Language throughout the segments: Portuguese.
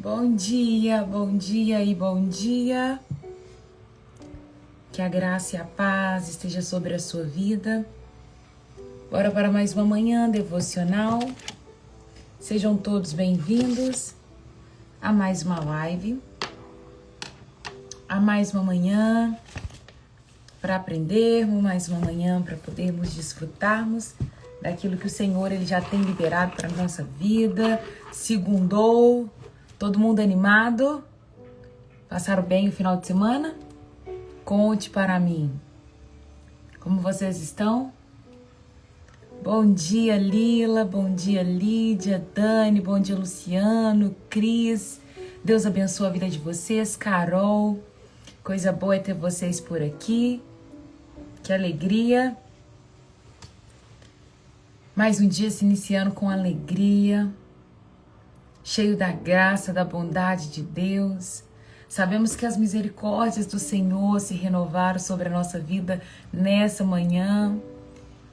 Bom dia e bom dia. Que a graça e a paz esteja sobre a sua vida. Bora para mais uma manhã devocional. Sejam todos bem-vindos a mais uma live, a mais uma manhã para aprendermos, mais uma manhã para podermos desfrutarmos daquilo que o Senhor ele já tem liberado para a nossa vida. Segundou. Todo mundo animado? Passaram bem o final de semana? Conte para mim. Como vocês estão? Bom dia, Lila. Bom dia, Lídia, Dani. Bom dia, Luciano, Cris. Deus abençoe a vida de vocês. Carol. Coisa boa é ter vocês por aqui. Que alegria. Mais um dia se iniciando com alegria. Cheio da graça, da bondade de Deus. Sabemos que as misericórdias do Senhor se renovaram sobre a nossa vida nessa manhã.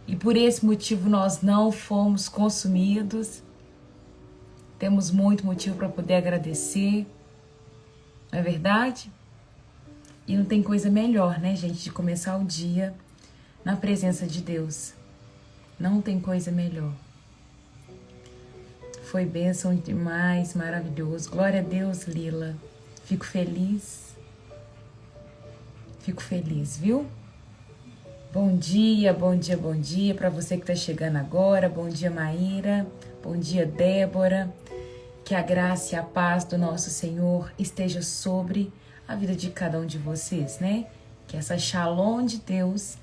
E por esse motivo nós não fomos consumidos. Temos muito motivo para poder agradecer. Não é verdade? E não tem coisa melhor, né, gente, de começar o dia na presença de Deus. Não tem coisa melhor. Foi bênção demais, maravilhoso. Glória a Deus, Lila. Fico feliz. Fico feliz, viu? Bom dia, bom dia, bom dia para você que está chegando agora. Bom dia, Maíra. Bom dia, Débora. Que a graça e a paz do nosso Senhor esteja sobre a vida de cada um de vocês, né? Que essa shalom de Deus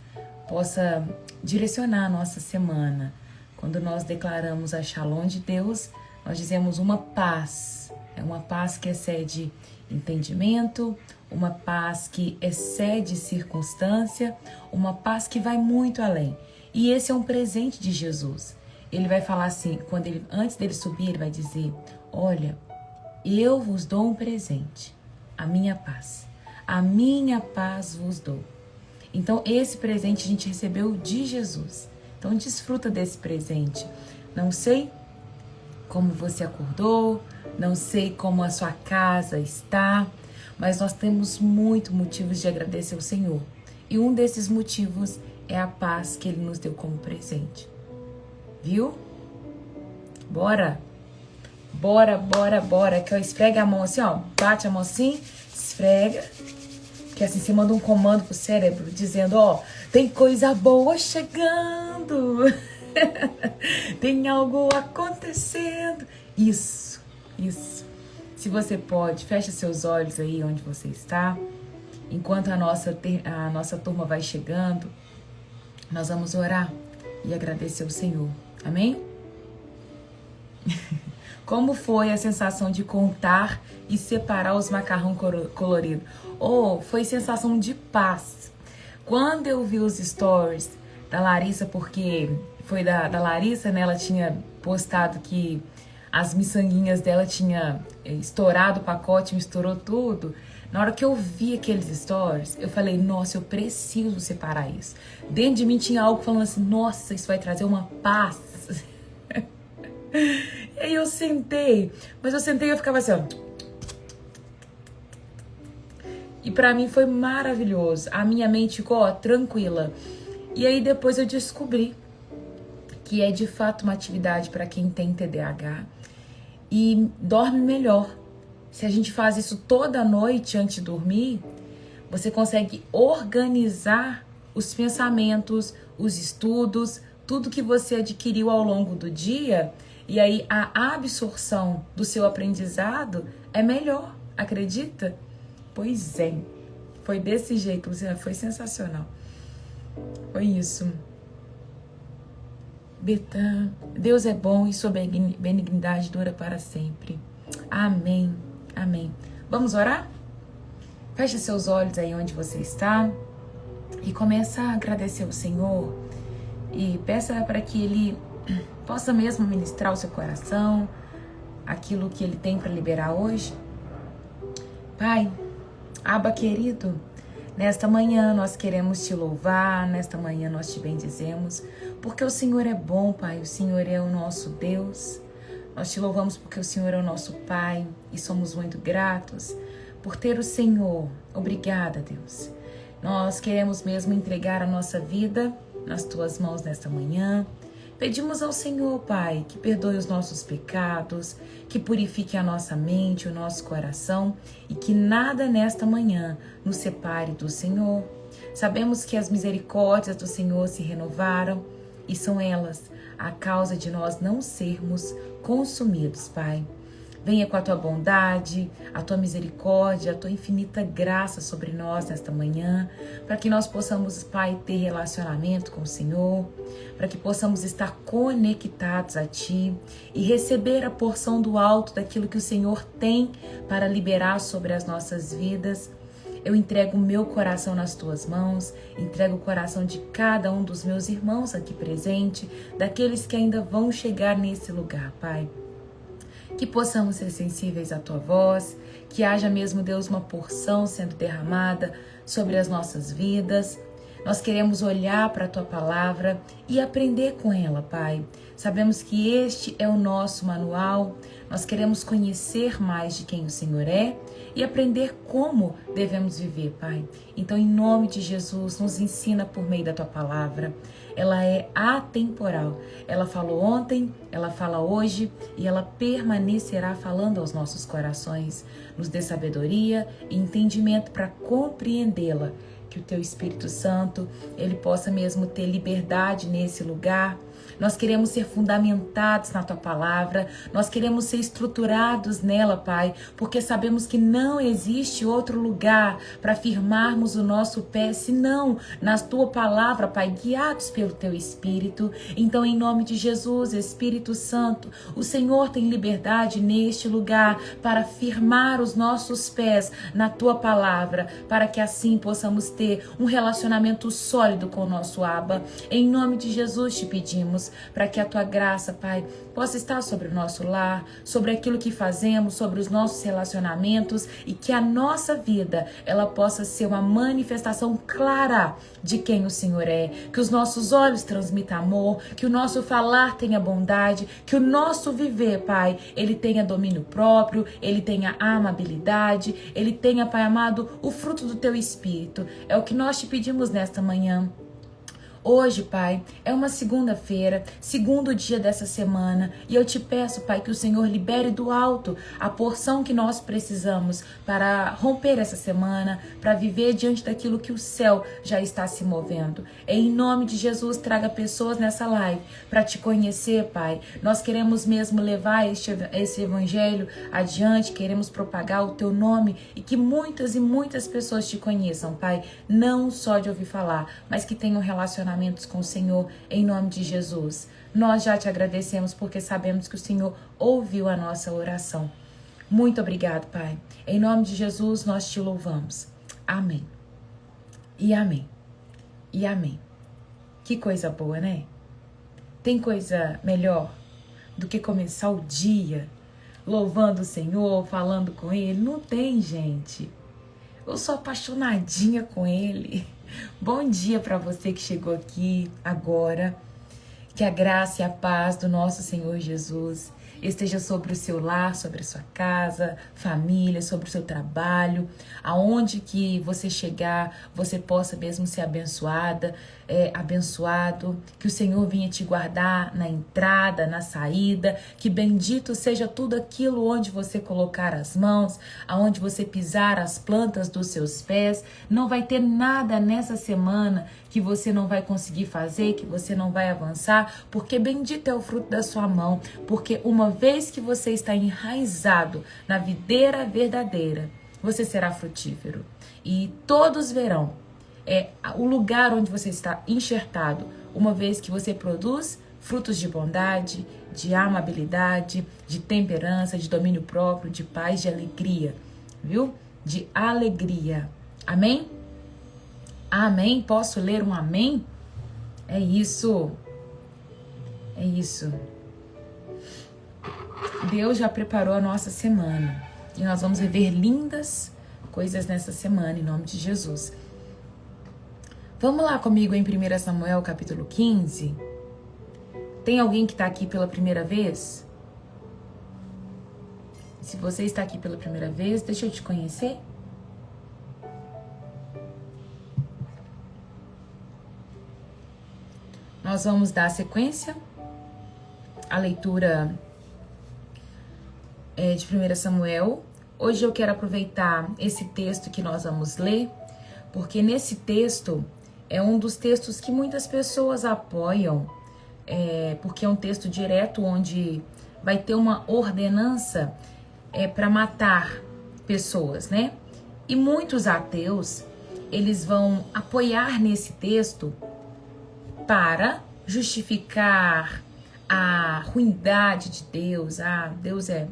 possa direcionar a nossa semana. Quando nós declaramos a shalom de Deus, nós dizemos uma paz. É uma paz que excede entendimento, uma paz que excede circunstância, uma paz que vai muito além. E esse é um presente de Jesus. Ele vai falar assim, antes dele subir, ele vai dizer: olha, eu vos dou um presente, a minha paz. A minha paz vos dou. Então, esse presente a gente recebeu de Jesus. Então, desfruta desse presente. Não sei como você acordou, não sei como a sua casa está, mas nós temos muitos motivos de agradecer ao Senhor. E um desses motivos é a paz que Ele nos deu como presente. Viu? Bora! Bora, bora, bora. Que eu esfregue a mão assim, ó. Bate a mão assim, esfrega. Que assim você manda um comando pro cérebro dizendo, ó, tem coisa boa chegando. Tem algo acontecendo. Isso. Se você pode, fecha seus olhos aí onde você está. Enquanto a nossa turma vai chegando, nós vamos orar e agradecer ao Senhor. Amém? Como foi a sensação de contar e separar os macarrão coloridos? Foi sensação de paz. Quando eu vi os stories da Larissa, porque foi da Larissa, né? Ela tinha postado que as miçanguinhas dela tinha estourado o pacote, misturou tudo. Na hora que eu vi aqueles stories, eu falei, nossa, eu preciso separar isso. Dentro de mim tinha algo falando assim, nossa, isso vai trazer uma paz. E aí eu sentei e eu ficava assim, ó. E pra mim foi maravilhoso. A minha mente ficou, ó, tranquila. E aí depois eu descobri que é de fato uma atividade para quem tem TDAH e dorme melhor. Se a gente faz isso toda noite antes de dormir, você consegue organizar os pensamentos, os estudos, tudo que você adquiriu ao longo do dia, e aí a absorção do seu aprendizado é melhor, acredita? Pois é, foi desse jeito, Luciana, foi sensacional. Foi isso. Betã, Deus é bom e sua benignidade dura para sempre. Amém, amém. Vamos orar? Feche seus olhos aí onde você está e começa a agradecer ao Senhor e peça para que Ele possa mesmo ministrar o seu coração, aquilo que Ele tem para liberar hoje. Pai, Abba querido, nesta manhã nós queremos te louvar, nesta manhã nós te bendizemos, porque o Senhor é bom, Pai, o Senhor é o nosso Deus. Nós te louvamos porque o Senhor é o nosso Pai e somos muito gratos por ter o Senhor. Obrigada, Deus. Nós queremos mesmo entregar a nossa vida nas Tuas mãos nesta manhã. Pedimos ao Senhor, Pai, que perdoe os nossos pecados, que purifique a nossa mente, o nosso coração e que nada nesta manhã nos separe do Senhor. Sabemos que as misericórdias do Senhor se renovaram e são elas a causa de nós não sermos consumidos, Pai. Venha com a Tua bondade, a Tua misericórdia, a Tua infinita graça sobre nós nesta manhã, para que nós possamos, Pai, ter relacionamento com o Senhor, para que possamos estar conectados a Ti e receber a porção do alto daquilo que o Senhor tem para liberar sobre as nossas vidas. Eu entrego o meu coração nas Tuas mãos, entrego o coração de cada um dos meus irmãos aqui presente, daqueles que ainda vão chegar nesse lugar, Pai. Que possamos ser sensíveis à Tua voz, que haja mesmo, Deus, uma porção sendo derramada sobre as nossas vidas. Nós queremos olhar para a Tua palavra e aprender com ela, Pai. Sabemos que este é o nosso manual. Nós queremos conhecer mais de quem o Senhor é e aprender como devemos viver, Pai. Então, em nome de Jesus, nos ensina por meio da Tua palavra. Ela é atemporal. Ela falou ontem, ela fala hoje e ela permanecerá falando aos nossos corações. Nos dê sabedoria e entendimento para compreendê-la. Que o Teu Espírito Santo, ele possa mesmo ter liberdade nesse lugar. Nós queremos ser fundamentados na Tua palavra, nós queremos ser estruturados nela, Pai, porque sabemos que não existe outro lugar para firmarmos o nosso pé, senão na Tua palavra, Pai, guiados pelo Teu Espírito. Então, em nome de Jesus, Espírito Santo, o Senhor tem liberdade neste lugar para firmar os nossos pés na Tua palavra, para que assim possamos ter um relacionamento sólido com o nosso Abba. Em nome de Jesus te pedimos, para que a Tua graça, Pai, possa estar sobre o nosso lar, sobre aquilo que fazemos, sobre os nossos relacionamentos e que a nossa vida, ela possa ser uma manifestação clara de quem o Senhor é, que os nossos olhos transmitam amor, que o nosso falar tenha bondade, que o nosso viver, Pai, ele tenha domínio próprio, ele tenha amabilidade, ele tenha, Pai amado, o fruto do Teu Espírito. É o que nós te pedimos nesta manhã. Hoje, Pai, é uma segunda-feira, segundo dia dessa semana, e eu te peço, Pai, que o Senhor libere do alto a porção que nós precisamos para romper essa semana, para viver diante daquilo que o céu já está se movendo. Em nome de Jesus, traga pessoas nessa live para te conhecer, Pai. Nós queremos mesmo levar esse evangelho adiante, queremos propagar o Teu nome e que muitas e muitas pessoas te conheçam, Pai, não só de ouvir falar, mas que tenham relacionamento com o Senhor, em nome de Jesus. Nós já te agradecemos porque sabemos que o Senhor ouviu a nossa oração. Muito obrigado, Pai. Em nome de Jesus, nós te louvamos. Amém. E amém. E amém. Que coisa boa, né? Tem coisa melhor do que começar o dia louvando o Senhor, falando com Ele? Não tem, gente. Eu sou apaixonadinha com Ele. Bom dia para você que chegou aqui agora. Que a graça e a paz do nosso Senhor Jesus esteja sobre o seu lar, sobre a sua casa, família, sobre o seu trabalho. Aonde que você chegar, você possa mesmo ser abençoada, abençoado. Que o Senhor venha te guardar na entrada, na saída. Que bendito seja tudo aquilo onde você colocar as mãos, aonde você pisar as plantas dos seus pés. Não vai ter nada nessa semana que você não vai conseguir fazer, que você não vai avançar, porque bendito é o fruto da sua mão, porque uma vez que você está enraizado na videira verdadeira, você será frutífero. E todos verão o lugar onde você está enxertado, uma vez que você produz frutos de bondade, de amabilidade, de temperança, de domínio próprio, de paz, de alegria, viu? De alegria. Amém? Amém? Posso ler um amém? É isso. É isso. Deus já preparou a nossa semana. E nós vamos viver lindas coisas nessa semana, em nome de Jesus. Vamos lá comigo em 1 Samuel, capítulo 15. Tem alguém que está aqui pela primeira vez? Se você está aqui pela primeira vez, deixa eu te conhecer. Nós vamos dar sequência à leitura de 1 Samuel. Hoje eu quero aproveitar esse texto que nós vamos ler, porque nesse texto é um dos textos que muitas pessoas apoiam, porque é um texto direto onde vai ter uma ordenança para matar pessoas, né? E muitos ateus, eles vão apoiar nesse texto para justificar a ruindade de Deus. Deus é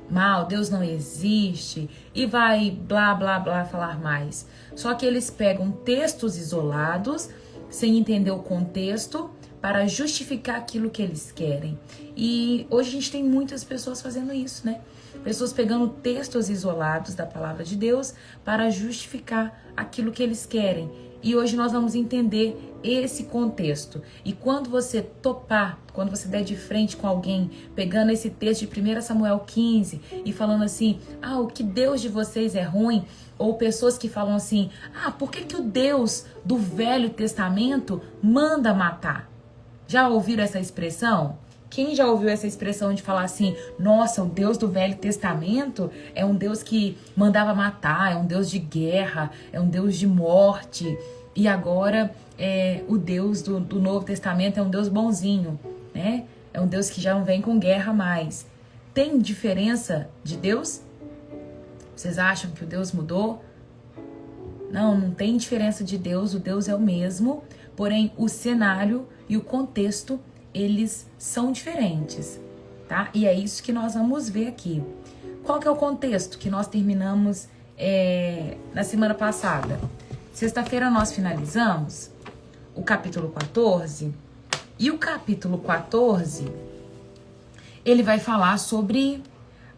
mal, Deus não existe, e vai blá, blá, blá falar mais. Só que eles pegam textos isolados, sem entender o contexto, para justificar aquilo que eles querem. E hoje a gente tem muitas pessoas fazendo isso, né? Pessoas pegando textos isolados da palavra de Deus para justificar aquilo que eles querem. E hoje nós vamos entender esse contexto. E quando você topar, quando você der de frente com alguém, pegando esse texto de 1 Samuel 15 e falando assim, o que Deus de vocês é ruim, ou pessoas que falam assim, por que o Deus do Velho Testamento manda matar? Já ouviram essa expressão? Quem já ouviu essa expressão de falar assim, nossa, o Deus do Velho Testamento é um Deus que mandava matar, é um Deus de guerra, é um Deus de morte, e agora o Deus do Novo Testamento é um Deus bonzinho, né? É um Deus que já não vem com guerra mais. Tem diferença de Deus? Vocês acham que o Deus mudou? Não tem diferença de Deus, o Deus é o mesmo, porém o cenário e o contexto eles são diferentes, tá? E é isso que nós vamos ver aqui. Qual que é o contexto que nós terminamos na semana passada? Sexta-feira nós finalizamos o capítulo 14, e o capítulo 14, ele vai falar sobre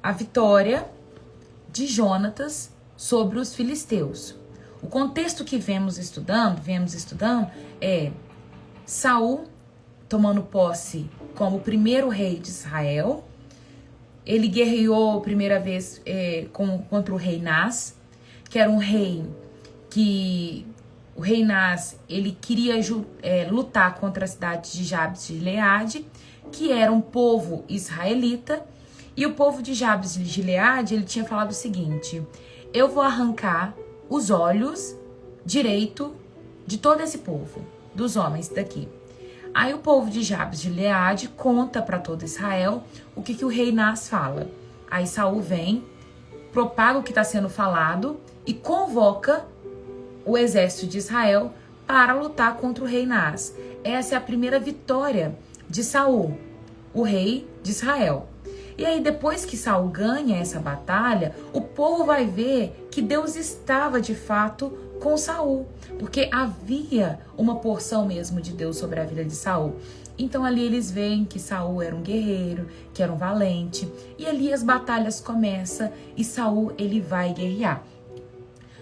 a vitória de Jonatas sobre os filisteus. O contexto que viemos estudando é Saul tomando posse como primeiro rei de Israel. Ele guerreou a primeira vez contra o rei Nas, que era um rei que... O rei Nas, ele queria lutar contra a cidade de Jabes de Gileade, que era um povo israelita. E o povo de Jabes de Gileade, ele tinha falado o seguinte, eu vou arrancar os olhos direito de todo esse povo, dos homens daqui. Aí o povo de Jabes de Gileade conta para todo Israel o que o rei Nas fala. Aí Saul vem, propaga o que está sendo falado e convoca o exército de Israel para lutar contra o rei Nas. Essa é a primeira vitória de Saul, o rei de Israel. E aí depois que Saul ganha essa batalha, o povo vai ver que Deus estava de fato com Saul, porque havia uma porção mesmo de Deus sobre a vida de Saul. Então ali eles veem que Saul era um guerreiro, que era um valente, e ali as batalhas começam e Saul ele vai guerrear.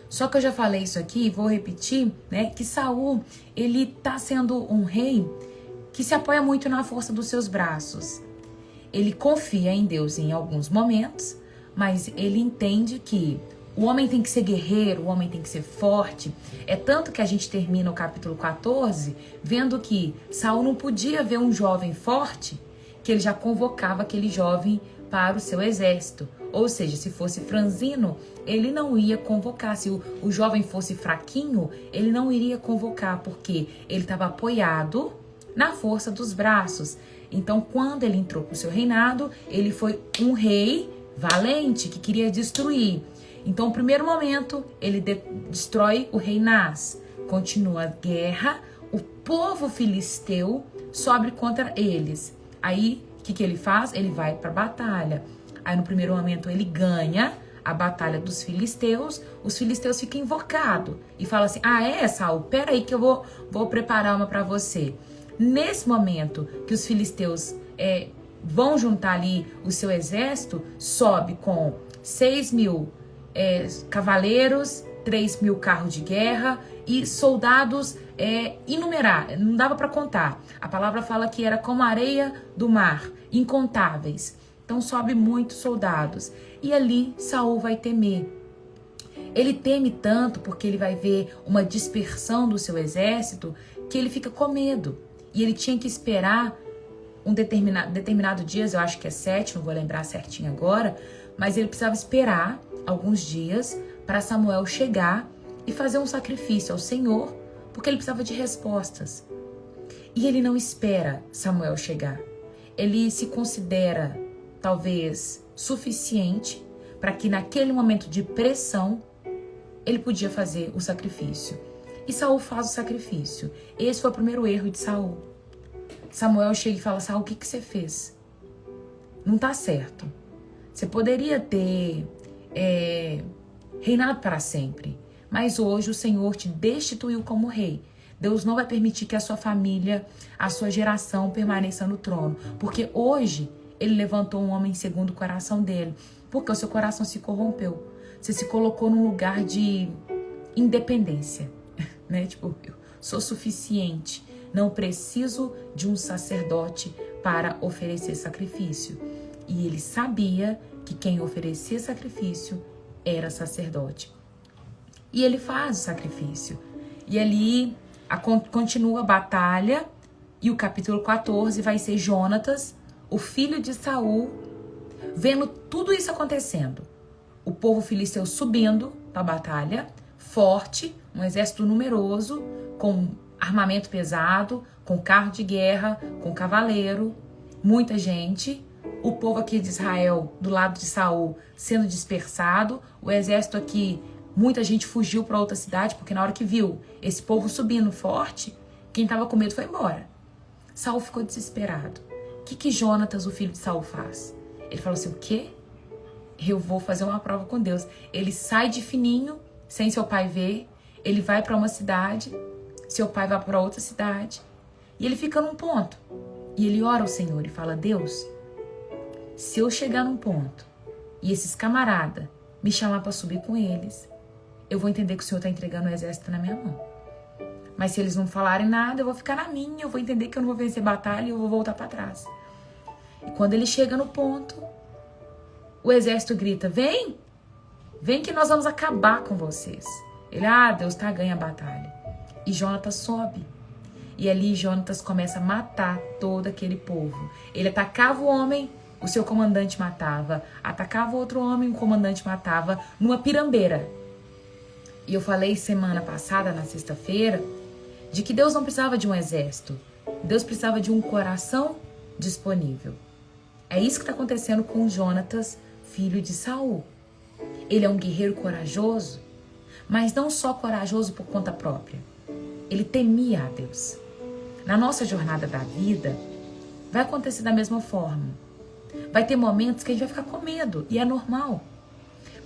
Só que eu já falei isso aqui, vou repetir, né, que Saul ele tá sendo um rei que se apoia muito na força dos seus braços. Ele confia em Deus em alguns momentos, mas ele entende que o homem tem que ser guerreiro, o homem tem que ser forte. É tanto que a gente termina o capítulo 14 vendo que Saul não podia ver um jovem forte, que ele já convocava aquele jovem para o seu exército. Ou seja, se fosse franzino, ele não ia convocar. Se o jovem fosse fraquinho, ele não iria convocar, porque ele estava apoiado na força dos braços. Então, quando ele entrou para o seu reinado, ele foi um rei valente que queria destruir. Então, no primeiro momento, ele destrói o rei Nas. Continua a guerra, o povo filisteu sobe contra eles. Aí, o que ele faz? Ele vai para a batalha. Aí, no primeiro momento, ele ganha a batalha dos filisteus. Os filisteus ficam invocados e falam assim, Saul, peraí que eu vou preparar uma para você. Nesse momento que os filisteus vão juntar ali o seu exército, sobe com 6.000 cavaleiros, 3.000 carros de guerra e soldados inumerados, não dava para contar. A palavra fala que era como a areia do mar, incontáveis. Então sobe muitos soldados. E ali Saul vai temer. Ele teme tanto porque ele vai ver uma dispersão do seu exército que ele fica com medo. E ele tinha que esperar um determinado dias, eu acho que é 7, não vou lembrar certinho agora, mas ele precisava esperar alguns dias para Samuel chegar e fazer um sacrifício ao Senhor, porque ele precisava de respostas. E ele não espera Samuel chegar. Ele se considera talvez suficiente para que naquele momento de pressão ele podia fazer o sacrifício. E Saul faz o sacrifício. Esse foi o primeiro erro de Saul. Samuel chega e fala: Saul, o que você fez? Não tá certo. Você poderia ter reinado para sempre, mas hoje o Senhor te destituiu como rei. Deus não vai permitir que a sua família, a sua geração permaneça no trono, porque hoje ele levantou um homem segundo o coração dele, porque o seu coração se corrompeu. Você se colocou num lugar de independência, né? Tipo, eu sou suficiente, não preciso de um sacerdote para oferecer sacrifício. E ele sabia que quem oferecia sacrifício era sacerdote. E ele faz o sacrifício. E ali continua a batalha, e o capítulo 14 vai ser Jonatas, o filho de Saul, vendo tudo isso acontecendo. O povo filisteu subindo para a batalha, forte, um exército numeroso, com armamento pesado, com carro de guerra, com cavaleiro, muita gente. O povo aqui de Israel, do lado de Saul, sendo dispersado. O exército aqui, muita gente fugiu para outra cidade, porque na hora que viu esse povo subindo forte, quem estava com medo foi embora. Saul ficou desesperado. O que Jonatas, o filho de Saul, faz? Ele falou assim: o quê? Eu vou fazer uma prova com Deus. Ele sai de fininho, sem seu pai ver. Ele vai para uma cidade, seu pai vai para outra cidade. E ele fica num ponto. E ele ora ao Senhor e fala: Deus, se eu chegar num ponto e esses camaradas me chamar para subir com eles, eu vou entender que o Senhor está entregando o exército na minha mão. Mas se eles não falarem nada, eu vou ficar na minha, eu vou entender que eu não vou vencer batalha e eu vou voltar para trás. E quando ele chega no ponto, o exército grita: vem, vem que nós vamos acabar com vocês. Ele: Deus tá, ganha a batalha. E Jonatas sobe. E ali Jonatas começa a matar todo aquele povo. Ele atacava o homem, o seu comandante matava. Atacava outro homem, o comandante matava, numa pirambeira. E eu falei semana passada, na sexta-feira, de que Deus não precisava de um exército. Deus precisava de um coração disponível. É isso que está acontecendo com Jonatas, filho de Saul. Ele é um guerreiro corajoso, mas não só corajoso por conta própria. Ele temia a Deus. Na nossa jornada da vida, vai acontecer da mesma forma. Vai ter momentos que a gente vai ficar com medo, e é normal.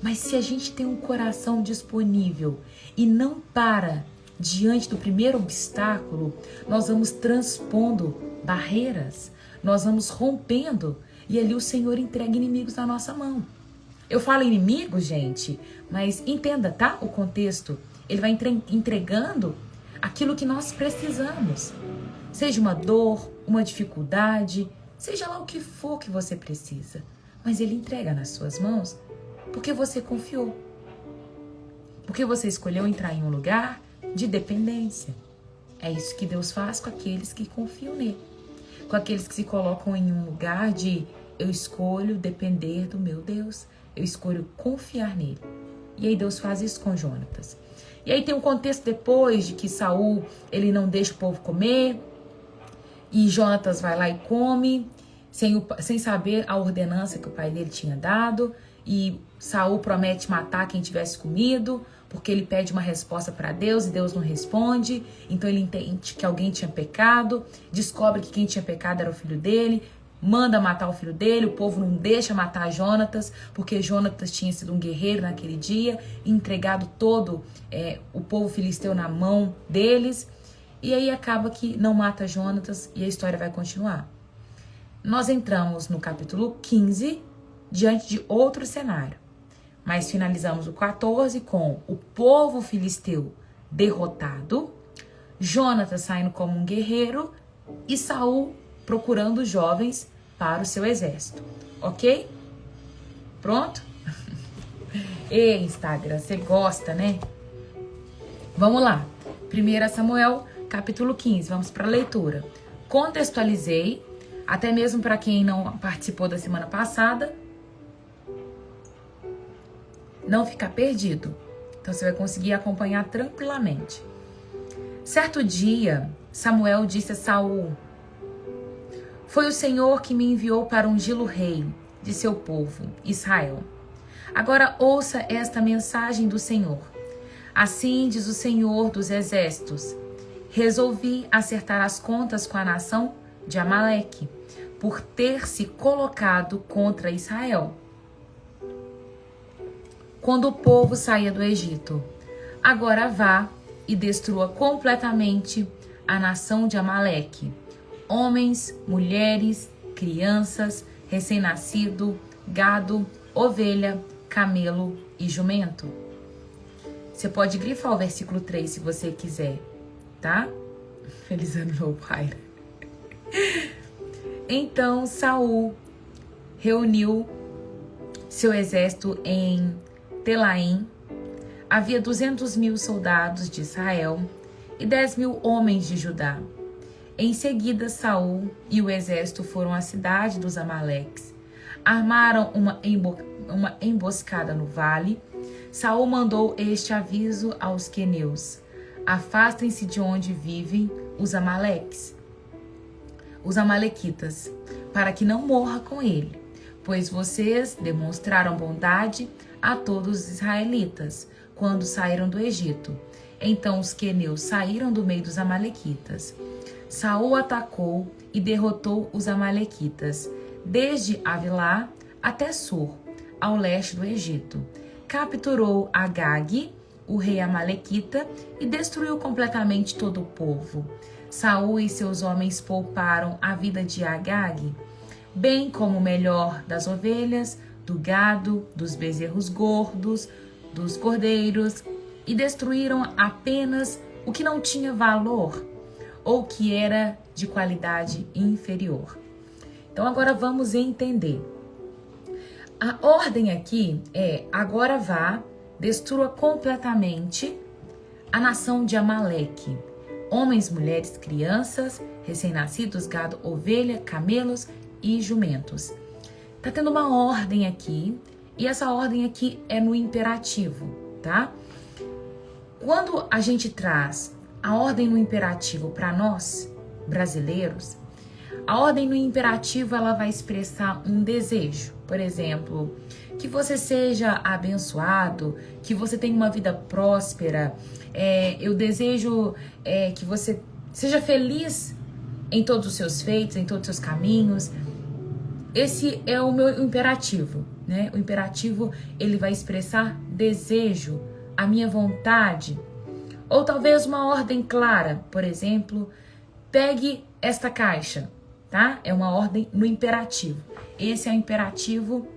Mas se a gente tem um coração disponível e não para diante do primeiro obstáculo, nós vamos transpondo barreiras, nós vamos rompendo, e ali o Senhor entrega inimigos na nossa mão. Eu falo inimigo, gente, mas entenda, tá? O contexto. Ele vai entregando aquilo que nós precisamos. Seja uma dor, uma dificuldade, seja lá o que for que você precisa. Mas ele entrega nas suas mãos porque você confiou. Porque você escolheu entrar em um lugar de dependência. É isso que Deus faz com aqueles que confiam nele. Com aqueles que se colocam em um lugar de: eu escolho depender do meu Deus. Eu escolho confiar nele. E aí Deus faz isso com Jonatas. E aí tem um contexto depois de que Saul, ele não deixa o povo comer. E Jonatas vai lá e come, sem saber a ordenança que o pai dele tinha dado. E Saul promete matar quem tivesse comido, porque ele pede uma resposta para Deus e Deus não responde. Então ele entende que alguém tinha pecado, descobre que quem tinha pecado era o filho dele, manda matar o filho dele. O povo não deixa matar Jonatas, porque Jonatas tinha sido um guerreiro naquele dia, entregado todo o povo filisteu na mão deles. E aí acaba que não mata Jonatas e a história vai continuar. Nós entramos no capítulo 15 diante de outro cenário. Mas finalizamos o 14 com o povo filisteu derrotado, Jonatas saindo como um guerreiro e Saul procurando jovens para o seu exército. ok? Pronto? Ei, Instagram, você gosta, né? Vamos lá. 1 Samuel, capítulo 15. Vamos para a leitura. Contextualizei, até mesmo para quem não participou da semana passada, não ficar perdido. Então você vai conseguir acompanhar tranquilamente. Certo dia, Samuel disse a Saul: foi o Senhor que me enviou para ungí-lo rei de seu povo, Israel. Agora ouça esta mensagem do Senhor. Assim diz o Senhor dos Exércitos: resolvi acertar as contas com a nação de Amaleque, por ter se colocado contra Israel, quando o povo saía do Egito. Agora vá e destrua completamente a nação de Amaleque, homens, mulheres, crianças, recém-nascido, gado, ovelha, camelo e jumento. Você pode grifar o versículo 3 se você quiser, tá? Feliz ano novo, Raira. Então Saul reuniu seu exército em Telaim. Havia 200.000 soldados de Israel e 10.000 homens de Judá. Em seguida, Saul e o exército foram à cidade dos Amaleques. Armaram uma emboscada no vale. Saul mandou este aviso aos queneus: afastem-se de onde vivem os amalequitas, para que não morra com ele, pois vocês demonstraram bondade a todos os israelitas quando saíram do Egito. Então os queneus saíram do meio dos amalequitas. Saul atacou e derrotou os amalequitas, desde Avilá até Sur, ao leste do Egito. Capturou Agag, o rei amalequita, e destruiu completamente todo o povo. Saul e seus homens pouparam a vida de Agag, bem como o melhor das ovelhas, do gado, dos bezerros gordos, dos cordeiros, e destruíram apenas o que não tinha valor ou que era de qualidade inferior. Então agora vamos entender. A ordem aqui é: agora vá, destrua completamente a nação de Amaleque. Homens, mulheres, crianças, recém-nascidos, gado, ovelha, camelos e jumentos. Tá tendo uma ordem aqui, e essa ordem aqui é no imperativo, tá? Quando a gente traz a ordem no imperativo para nós, brasileiros, a ordem no imperativo ela vai expressar um desejo. Por exemplo, que você seja abençoado, que você tenha uma vida próspera. Eu desejo que você seja feliz em todos os seus feitos, em todos os seus caminhos. Esse é o meu imperativo, né? O imperativo ele vai expressar desejo, a minha vontade. Ou talvez uma ordem clara, por exemplo, pegue esta caixa, tá? É uma ordem no imperativo. Esse é o imperativo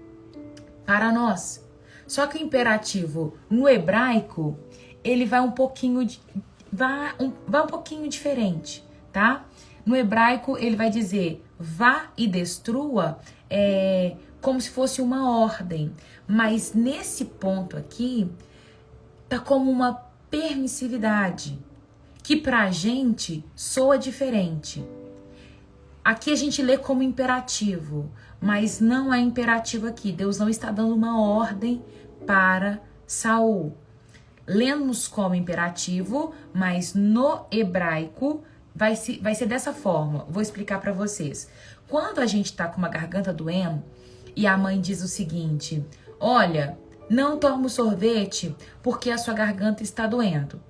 para nós. Só que o imperativo no hebraico, ele vai um pouquinho vai um pouquinho diferente, tá? No hebraico, ele vai dizer vá e destrua, como se fosse uma ordem. Mas nesse ponto aqui, tá como uma permissividade, que pra gente soa diferente. Aqui a gente lê como imperativo, mas não é imperativo aqui. Deus não está dando uma ordem para Saul. Lemos como imperativo, mas no hebraico vai ser dessa forma. Vou explicar para vocês. Quando a gente tá com uma garganta doendo e a mãe diz o seguinte: olha, não toma o sorvete porque a sua garganta está doendo.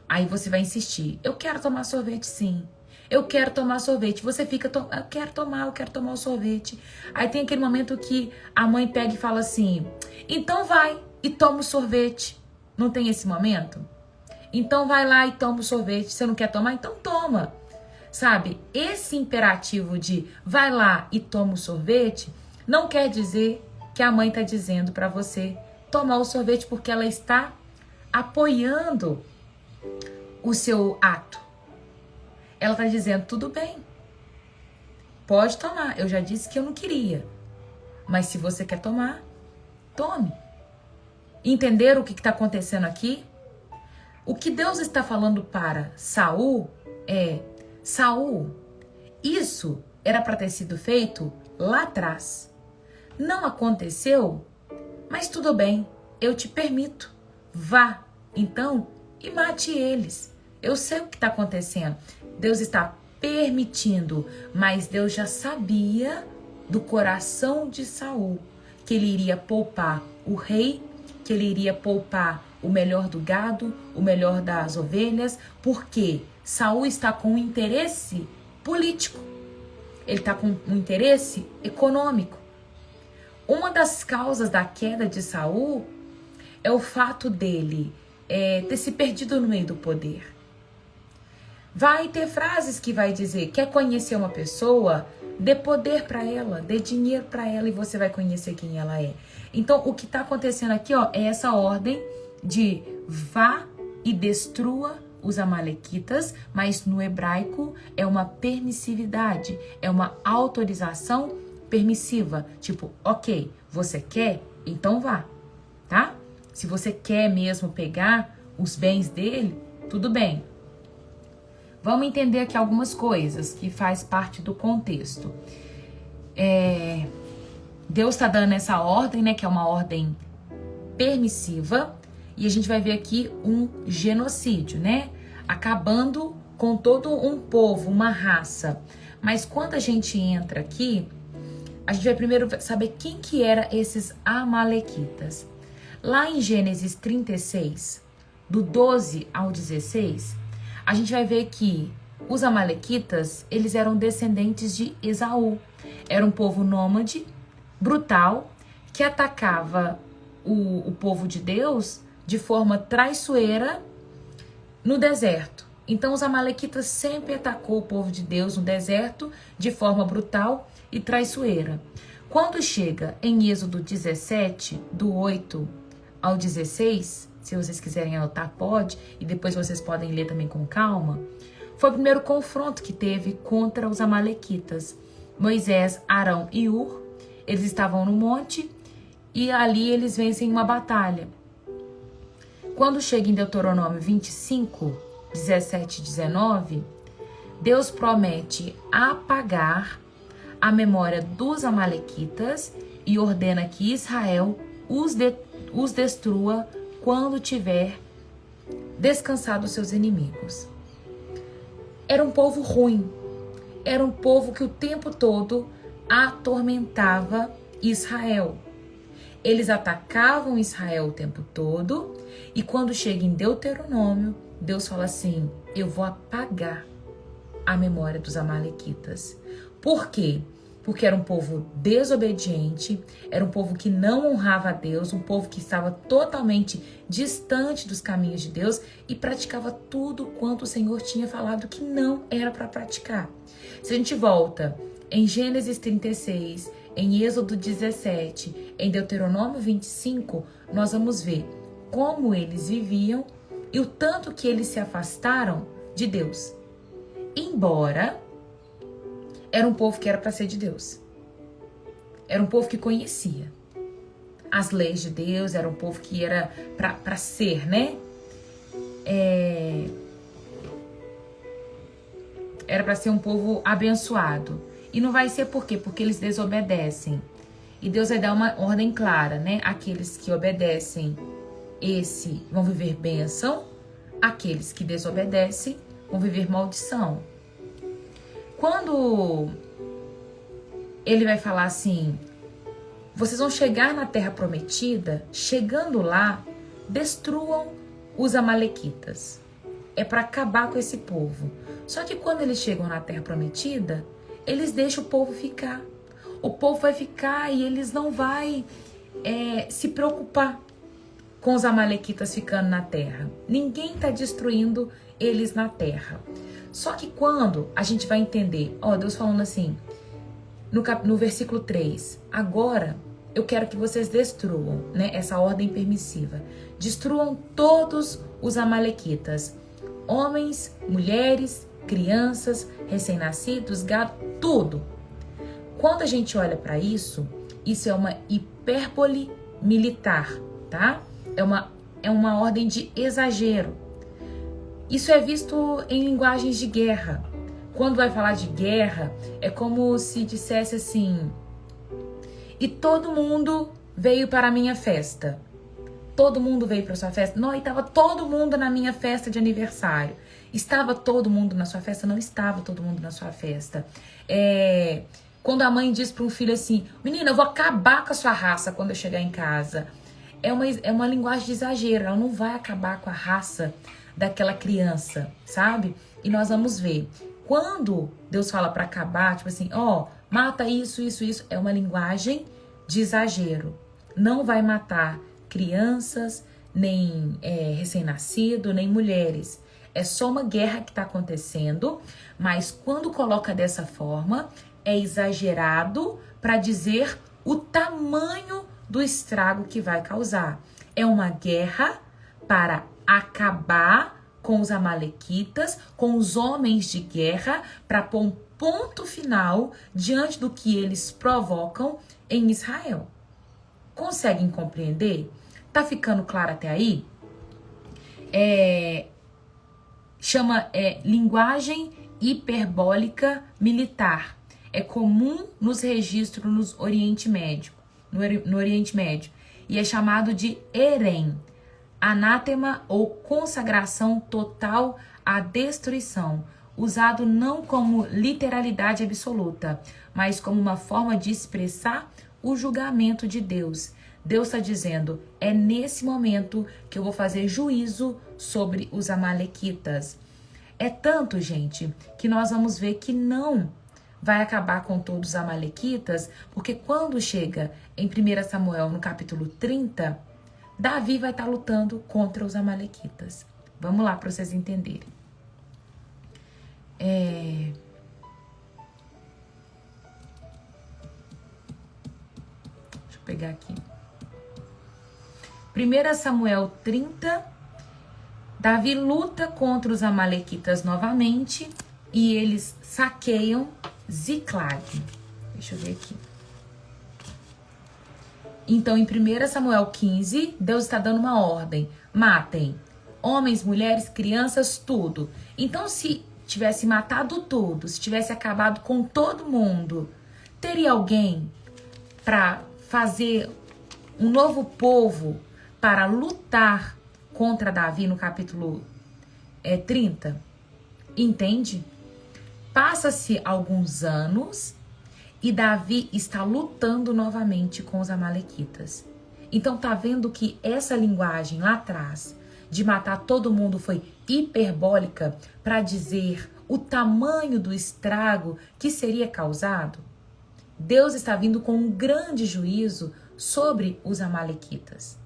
Aí você vai insistir: eu quero tomar sorvete sim. Eu quero tomar sorvete. Você fica: eu quero tomar o sorvete. Aí tem aquele momento que a mãe pega e fala assim: então vai e toma o sorvete. Não tem esse momento? Então vai lá e toma o sorvete. Você não quer tomar? Então toma. Sabe? Esse imperativo de vai lá e toma o sorvete não quer dizer que a mãe está dizendo para você tomar o sorvete porque ela está apoiando o seu ato. Ela está dizendo: tudo bem, pode tomar. Eu já disse que eu não queria, Mas se você quer tomar, tome. Entenderam o que está acontecendo aqui? O que Deus está falando para Saul é: Saul, isso era para ter sido feito lá atrás. Não aconteceu, mas tudo bem, eu te permito. Vá, então, e mate eles. Eu sei o que está acontecendo. Deus está permitindo, mas Deus já sabia do coração de Saul que ele iria poupar o rei, que ele iria poupar o melhor do gado, o melhor das ovelhas, porque Saul está com um interesse político. Ele está com um interesse econômico. Uma das causas da queda de Saul é o fato dele ter se perdido no meio do poder. Vai ter frases que vai dizer: quer conhecer uma pessoa? Dê poder para ela, dê dinheiro para ela e você vai conhecer quem ela é. Então, o que está acontecendo aqui, é essa ordem de vá e destrua os amalequitas, mas no hebraico é uma permissividade, é uma autorização permissiva. Tipo, ok, você quer? Então vá, tá? Se você quer mesmo pegar os bens dele, tudo bem. Vamos entender aqui algumas coisas que faz parte do contexto. Deus está dando essa ordem, né, que é uma ordem permissiva, e a gente vai ver aqui um genocídio, né, acabando com todo um povo, uma raça. Mas quando a gente entra aqui, a gente vai primeiro saber quem que eram esses amalequitas. Lá em Gênesis 36, do 12 ao 16, a gente vai ver que os amalequitas, eles eram descendentes de Esaú. Era um povo nômade, brutal, que atacava o povo de Deus de forma traiçoeira no deserto. Então, os amalequitas sempre atacou o povo de Deus no deserto de forma brutal e traiçoeira. Quando chega em Êxodo 17, do 8 ao 16, se vocês quiserem anotar, pode, e depois vocês podem ler também com calma, foi o primeiro confronto que teve contra os amalequitas. Moisés, Arão e Hur, eles estavam no monte e ali eles vencem uma batalha. Quando chega em Deuteronômio 25, 17 e 19, Deus promete apagar a memória dos amalequitas e ordena que Israel os destrua quando tiver descansado seus inimigos. Era um povo ruim, era um povo que o tempo todo atormentava Israel. Eles atacavam Israel o tempo todo, e quando chega em Deuteronômio, Deus fala assim: eu vou apagar a memória dos amalequitas. Por quê? Porque era um povo desobediente, era um povo que não honrava a Deus, um povo que estava totalmente distante dos caminhos de Deus e praticava tudo quanto o Senhor tinha falado que não era para praticar. Se a gente volta em Gênesis 36, em Êxodo 17, em Deuteronômio 25, nós vamos ver como eles viviam e o tanto que eles se afastaram de Deus. Embora era um povo que era para ser de Deus. Era um povo que conhecia as leis de Deus, era um povo que era para ser, né? Era para ser um povo abençoado. E não vai ser por quê? Porque eles desobedecem. E Deus vai dar uma ordem clara, né? Aqueles que obedecem, vão viver bênção. Aqueles que desobedecem vão viver maldição. Quando ele vai falar assim: vocês vão chegar na terra prometida, chegando lá, destruam os amalequitas. É para acabar com esse povo. Só que quando eles chegam na terra prometida, eles deixam o povo ficar. O povo vai ficar e eles não vão se preocupar com os amalequitas ficando na terra. Ninguém está destruindo eles na terra. Só que quando a gente vai entender, Deus falando assim, no versículo 3, agora eu quero que vocês destruam, né, essa ordem permissiva. Destruam todos os amalequitas, homens, mulheres, crianças, recém-nascidos, gado, tudo. Quando a gente olha para isso, Isso é uma hipérbole militar, tá? É uma ordem de exagero. Isso é visto em linguagens de guerra. Quando vai falar de guerra, é como se dissesse assim: e todo mundo veio para a minha festa. Todo mundo veio para a sua festa? Não, e estava todo mundo na minha festa de aniversário. Estava todo mundo na sua festa? Não estava todo mundo na sua festa. Quando a mãe diz para um filho assim: menina, eu vou acabar com a sua raça quando eu chegar em casa. É uma linguagem de exagero. Ela não vai acabar com a raça daquela criança, sabe? E nós vamos ver. Quando Deus fala para acabar, tipo assim, mata isso, é uma linguagem de exagero. Não vai matar crianças, nem recém-nascido, nem mulheres. É só uma guerra que está acontecendo, mas quando coloca dessa forma, é exagerado para dizer o tamanho do estrago que vai causar. É uma guerra para acabar com os amalequitas, com os homens de guerra, para pôr um ponto final diante do que eles provocam em Israel. Conseguem compreender? Tá ficando claro até aí? Chama linguagem hiperbólica militar. É comum nos registros no Oriente Médio. E é chamado de herém. Anátema ou consagração total à destruição, usado não como literalidade absoluta, mas como uma forma de expressar o julgamento de Deus. Deus está dizendo, é nesse momento que eu vou fazer juízo sobre os amalequitas. É tanto, gente, que nós vamos ver que não vai acabar com todos os amalequitas, porque quando chega em 1 Samuel, no capítulo 30, Davi vai estar lutando contra os amalequitas. Vamos lá para vocês entenderem. Deixa eu pegar aqui. 1 Samuel 30, Davi luta contra os amalequitas novamente e eles saqueiam Ziclag. Deixa eu ver aqui. Então, em 1 Samuel 15, Deus está dando uma ordem. Matem homens, mulheres, crianças, tudo. Então, se tivesse matado tudo, se tivesse acabado com todo mundo, teria alguém para fazer um novo povo para lutar contra Davi no capítulo 30? Entende? Passa-se alguns anos e Davi está lutando novamente com os amalequitas. Então tá vendo que essa linguagem lá atrás de matar todo mundo foi hiperbólica para dizer o tamanho do estrago que seria causado? Deus está vindo com um grande juízo sobre os amalequitas.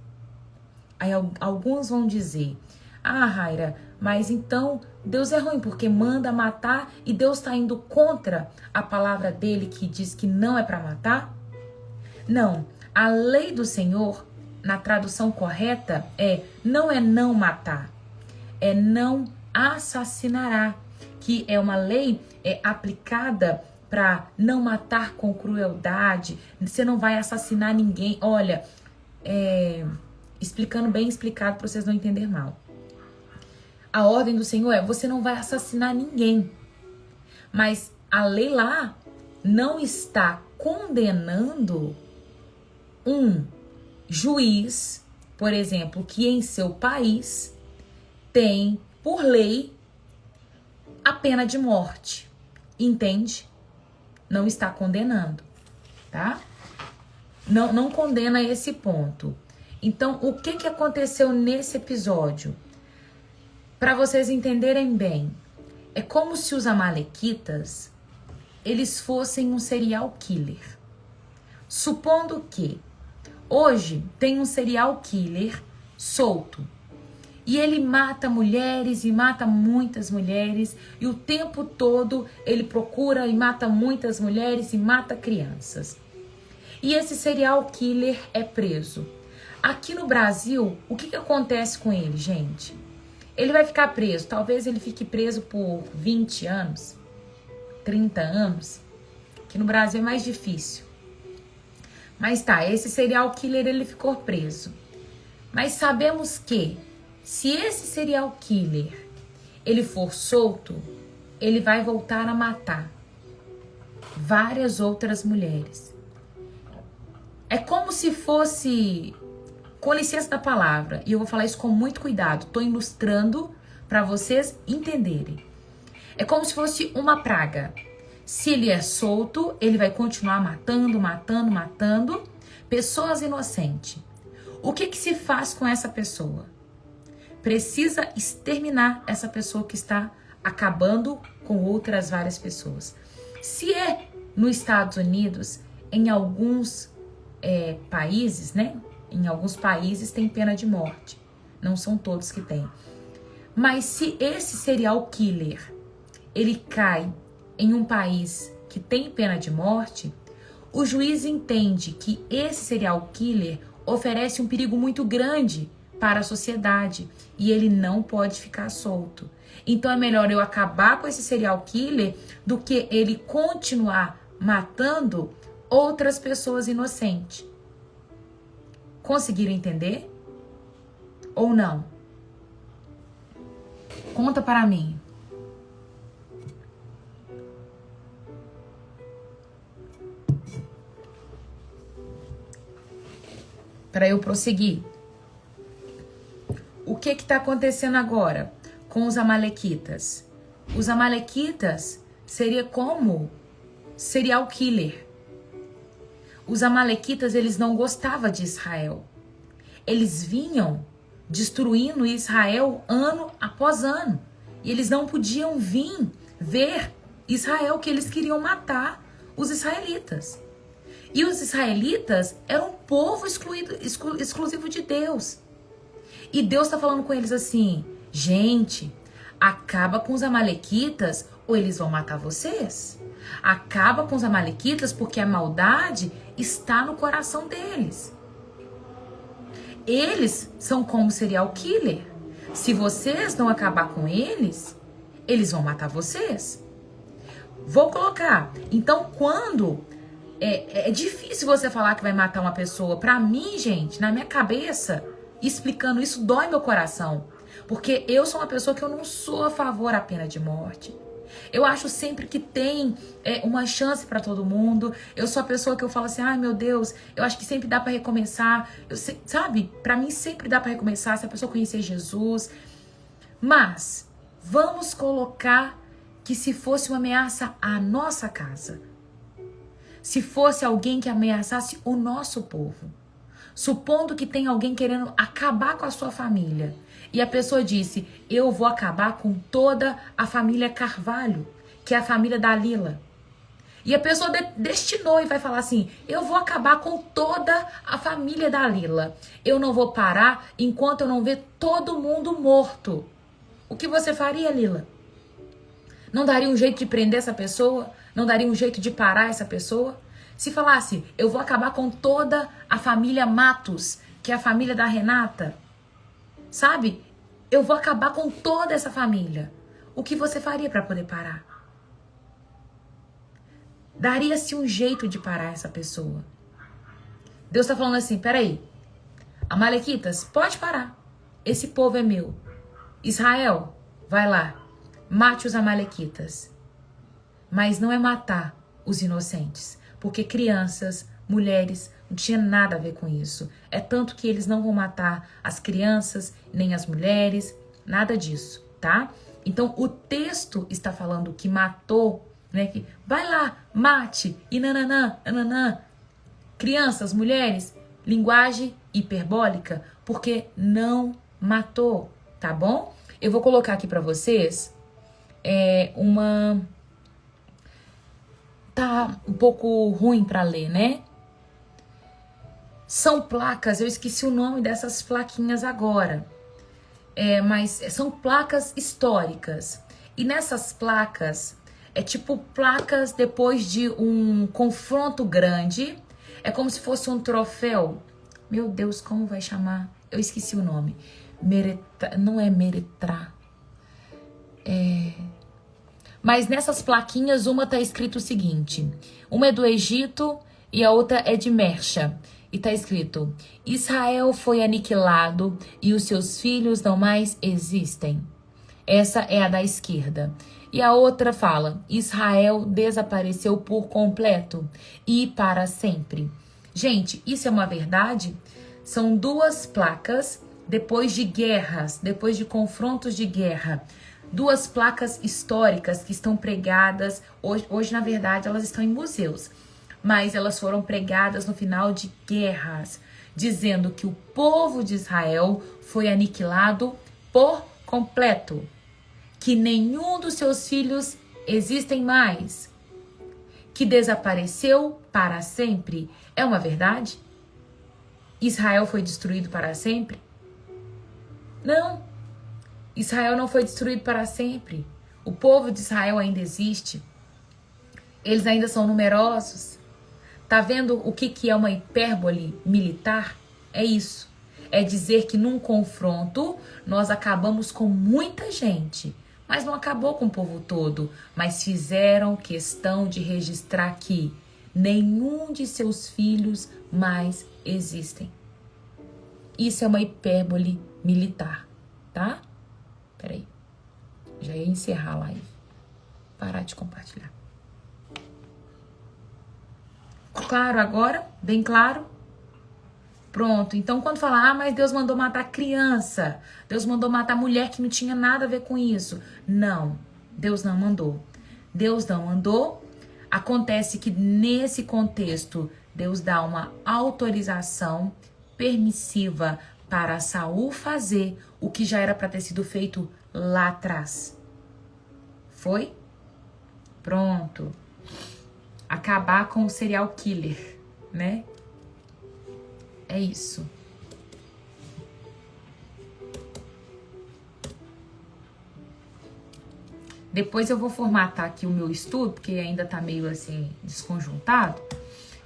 Aí alguns vão dizer: Raira, mas então Deus é ruim porque manda matar e Deus está indo contra a palavra dele que diz que não é para matar? Não, a lei do Senhor, na tradução correta, não é não matar, é não assassinará, que é uma lei aplicada para não matar com crueldade. Você não vai assassinar ninguém. Olha, explicando bem explicado para vocês não entenderem mal. A ordem do Senhor você não vai assassinar ninguém. Mas a lei lá não está condenando um juiz, por exemplo, que em seu país tem, por lei, a pena de morte. Entende? Não está condenando, tá? Não condena esse ponto. Então, o que aconteceu nesse episódio? Para vocês entenderem bem, é como se os amalequitas, eles fossem um serial killer. Supondo que hoje tem um serial killer solto e ele mata mulheres e mata muitas mulheres e o tempo todo ele procura e mata muitas mulheres e mata crianças. E esse serial killer é preso. Aqui no Brasil, o que acontece com ele, gente? Ele vai ficar preso, talvez ele fique preso por 20 anos, 30 anos, que no Brasil é mais difícil. Mas tá, esse serial killer ele ficou preso. Mas sabemos que se esse serial killer ele for solto, ele vai voltar a matar várias outras mulheres. É como se fosse, com licença da palavra, e eu vou falar isso com muito cuidado, tô ilustrando para vocês entenderem. É como se fosse uma praga. Se ele é solto, ele vai continuar matando pessoas inocentes. O que se faz com essa pessoa? Precisa exterminar essa pessoa que está acabando com outras várias pessoas. Se é nos Estados Unidos, em alguns países, né? Em alguns países tem pena de morte. Não são todos que têm. Mas se esse serial killer, ele cai em um país que tem pena de morte, o juiz entende que esse serial killer oferece um perigo muito grande para a sociedade e ele não pode ficar solto. Então é melhor eu acabar com esse serial killer do que ele continuar matando outras pessoas inocentes. Conseguiram entender? Ou não? Conta para mim. Para eu prosseguir. O que está acontecendo agora com os amalequitas? Os amalequitas seria como serial killer. Os amalequitas, eles não gostavam de Israel. Eles vinham destruindo Israel ano após ano. E eles não podiam vir ver Israel, que eles queriam matar os israelitas. E os israelitas eram um povo exclusivo de Deus. E Deus está falando com eles assim: gente, acaba com os amalequitas ou eles vão matar vocês. Acaba com os amalequitas porque a maldade está no coração deles. Eles são como serial killer. Se vocês não acabar com eles, eles vão matar vocês. Vou colocar. Então, quando é difícil você falar que vai matar uma pessoa. Pra mim, gente, na minha cabeça, explicando isso, dói meu coração. Porque eu sou uma pessoa que eu não sou a favor da pena de morte. Eu acho sempre que tem uma chance pra todo mundo. Eu sou a pessoa que eu falo assim, ai meu Deus, eu acho que sempre dá pra recomeçar. Sabe? Pra mim sempre dá pra recomeçar se a pessoa conhecer Jesus. Mas, vamos colocar que se fosse uma ameaça à nossa casa. Se fosse alguém que ameaçasse o nosso povo. Supondo que tem alguém querendo acabar com a sua família. E a pessoa disse, eu vou acabar com toda a família Carvalho, que é a família da Lila. E a pessoa destinou e vai falar assim, eu vou acabar com toda a família da Lila. Eu não vou parar enquanto eu não ver todo mundo morto. O que você faria, Lila? Não daria um jeito de prender essa pessoa? Não daria um jeito de parar essa pessoa? Se falasse, eu vou acabar com toda a família Matos, que é a família da Renata, sabe? Eu vou acabar com toda essa família. O que você faria para poder parar? Daria-se um jeito de parar essa pessoa. Deus está falando assim, peraí, amalequitas, pode parar. Esse povo é meu. Israel, vai lá, mate os amalequitas. Mas não é matar os inocentes, porque crianças, mulheres, não tinha nada a ver com isso. É tanto que eles não vão matar as crianças, nem as mulheres, nada disso, tá? Então, o texto está falando que matou, né? Que vai lá, mate, e nananã, nananã. Crianças, mulheres, linguagem hiperbólica, porque não matou, tá bom? Eu vou colocar aqui pra vocês uma... Tá um pouco ruim pra ler, né? São placas, eu esqueci o nome dessas plaquinhas agora. Mas são placas históricas. E nessas placas, é tipo placas depois de um confronto grande. É como se fosse um troféu. Meu Deus, como vai chamar? Eu esqueci o nome. Não é Meretrá. Mas nessas plaquinhas, uma tá escrito o seguinte. Uma é do Egito e a outra é de Mersha. E tá escrito: Israel foi aniquilado e os seus filhos não mais existem. Essa é a da esquerda. E a outra fala: Israel desapareceu por completo e para sempre. Gente, isso é uma verdade? São duas placas depois de guerras, depois de confrontos de guerra. Duas placas históricas que estão pregadas. Hoje, na verdade, elas estão em museus. Mas elas foram pregadas no final de guerras, dizendo que o povo de Israel foi aniquilado por completo, que nenhum dos seus filhos existem mais, que desapareceu para sempre. É uma verdade? Israel foi destruído para sempre? Não. Israel não foi destruído para sempre. O povo de Israel ainda existe. Eles ainda são numerosos. Tá vendo o que é uma hipérbole militar? É isso. É dizer que num confronto nós acabamos com muita gente, mas não acabou com o povo todo. Mas fizeram questão de registrar que nenhum de seus filhos mais existem. Isso é uma hipérbole militar, tá? Peraí. Já ia encerrar a live. Parar de compartilhar. Claro agora? Bem claro? Pronto. Então, quando falar, mas Deus mandou matar criança, Deus mandou matar mulher que não tinha nada a ver com isso. Não, Deus não mandou. Deus não mandou. Acontece que nesse contexto, Deus dá uma autorização permissiva para Saul fazer o que já era para ter sido feito lá atrás. Foi? Pronto. Acabar com o serial killer, né? É isso. Depois eu vou formatar aqui o meu estudo, porque ainda tá meio assim desconjuntado.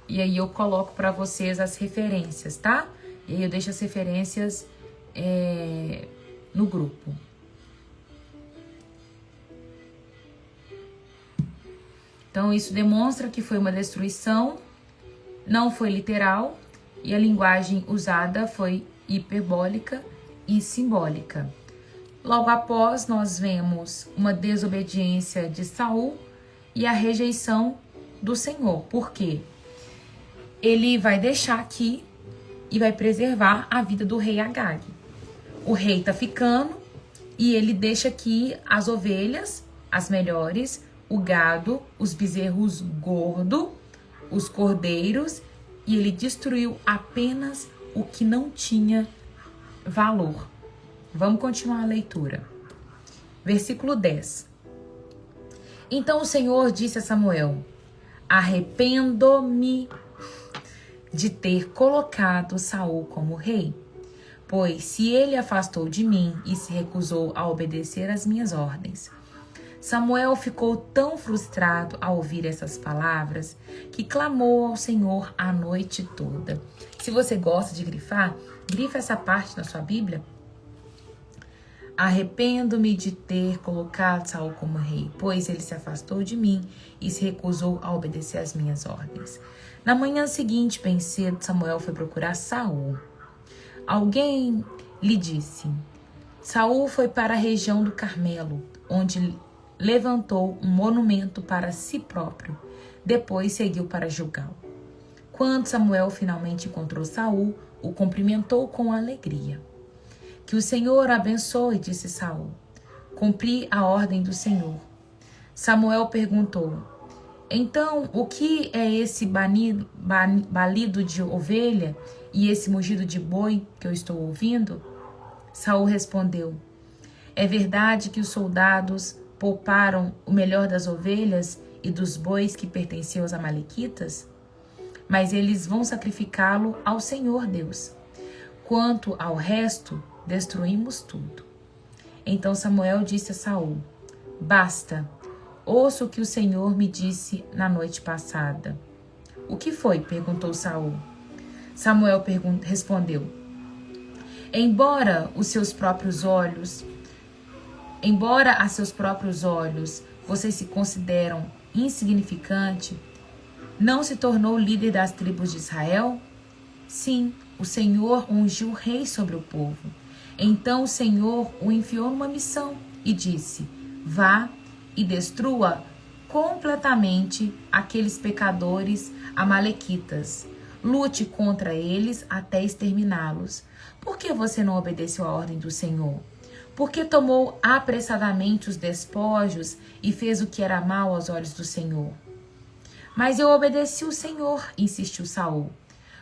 E aí eu coloco para vocês as referências, tá? E aí eu deixo as referências no grupo. Então, isso demonstra que foi uma destruição, não foi literal, e a linguagem usada foi hiperbólica e simbólica. Logo após, nós vemos uma desobediência de Saul e a rejeição do Senhor. Por quê? Ele vai deixar aqui e vai preservar a vida do rei Agag. O rei tá ficando e ele deixa aqui as ovelhas, as melhores, o gado, os bezerros gordos, os cordeiros, e ele destruiu apenas o que não tinha valor. Vamos continuar a leitura. Versículo 10. Então o Senhor disse a Samuel: arrependo-me de ter colocado Saul como rei, pois se ele afastou de mim e se recusou a obedecer às minhas ordens. Samuel ficou tão frustrado ao ouvir essas palavras que clamou ao Senhor a noite toda. Se você gosta de grifar, grifa essa parte na sua Bíblia. Arrependo-me de ter colocado Saul como rei, pois ele se afastou de mim e se recusou a obedecer às minhas ordens. Na manhã seguinte, bem cedo, Samuel foi procurar Saul. Alguém lhe disse: Saul foi para a região do Carmelo, onde levantou um monumento para si próprio. Depois seguiu para Gilgal. Quando Samuel finalmente encontrou Saul, o cumprimentou com alegria. Que o Senhor abençoe, disse Saul. Cumpri a ordem do Senhor. Samuel perguntou: então, o que é esse balido de ovelha e esse mugido de boi que eu estou ouvindo? Saul respondeu: é verdade que os soldados pouparam o melhor das ovelhas e dos bois que pertenciam aos amalequitas? Mas eles vão sacrificá-lo ao Senhor Deus. Quanto ao resto, destruímos tudo. Então Samuel disse a Saul: basta, ouça o que o Senhor me disse na noite passada. O que foi? Perguntou Saul. Samuel respondeu: Embora a seus próprios olhos vocês se consideram insignificante, não se tornou líder das tribos de Israel? Sim, o Senhor ungiu rei sobre o povo. Então o Senhor o enviou numa missão e disse: vá e destrua completamente aqueles pecadores amalequitas. Lute contra eles até exterminá-los. Por que você não obedeceu à ordem do Senhor? Por que tomou apressadamente os despojos e fez o que era mal aos olhos do Senhor? Mas eu obedeci o Senhor, insistiu Saul.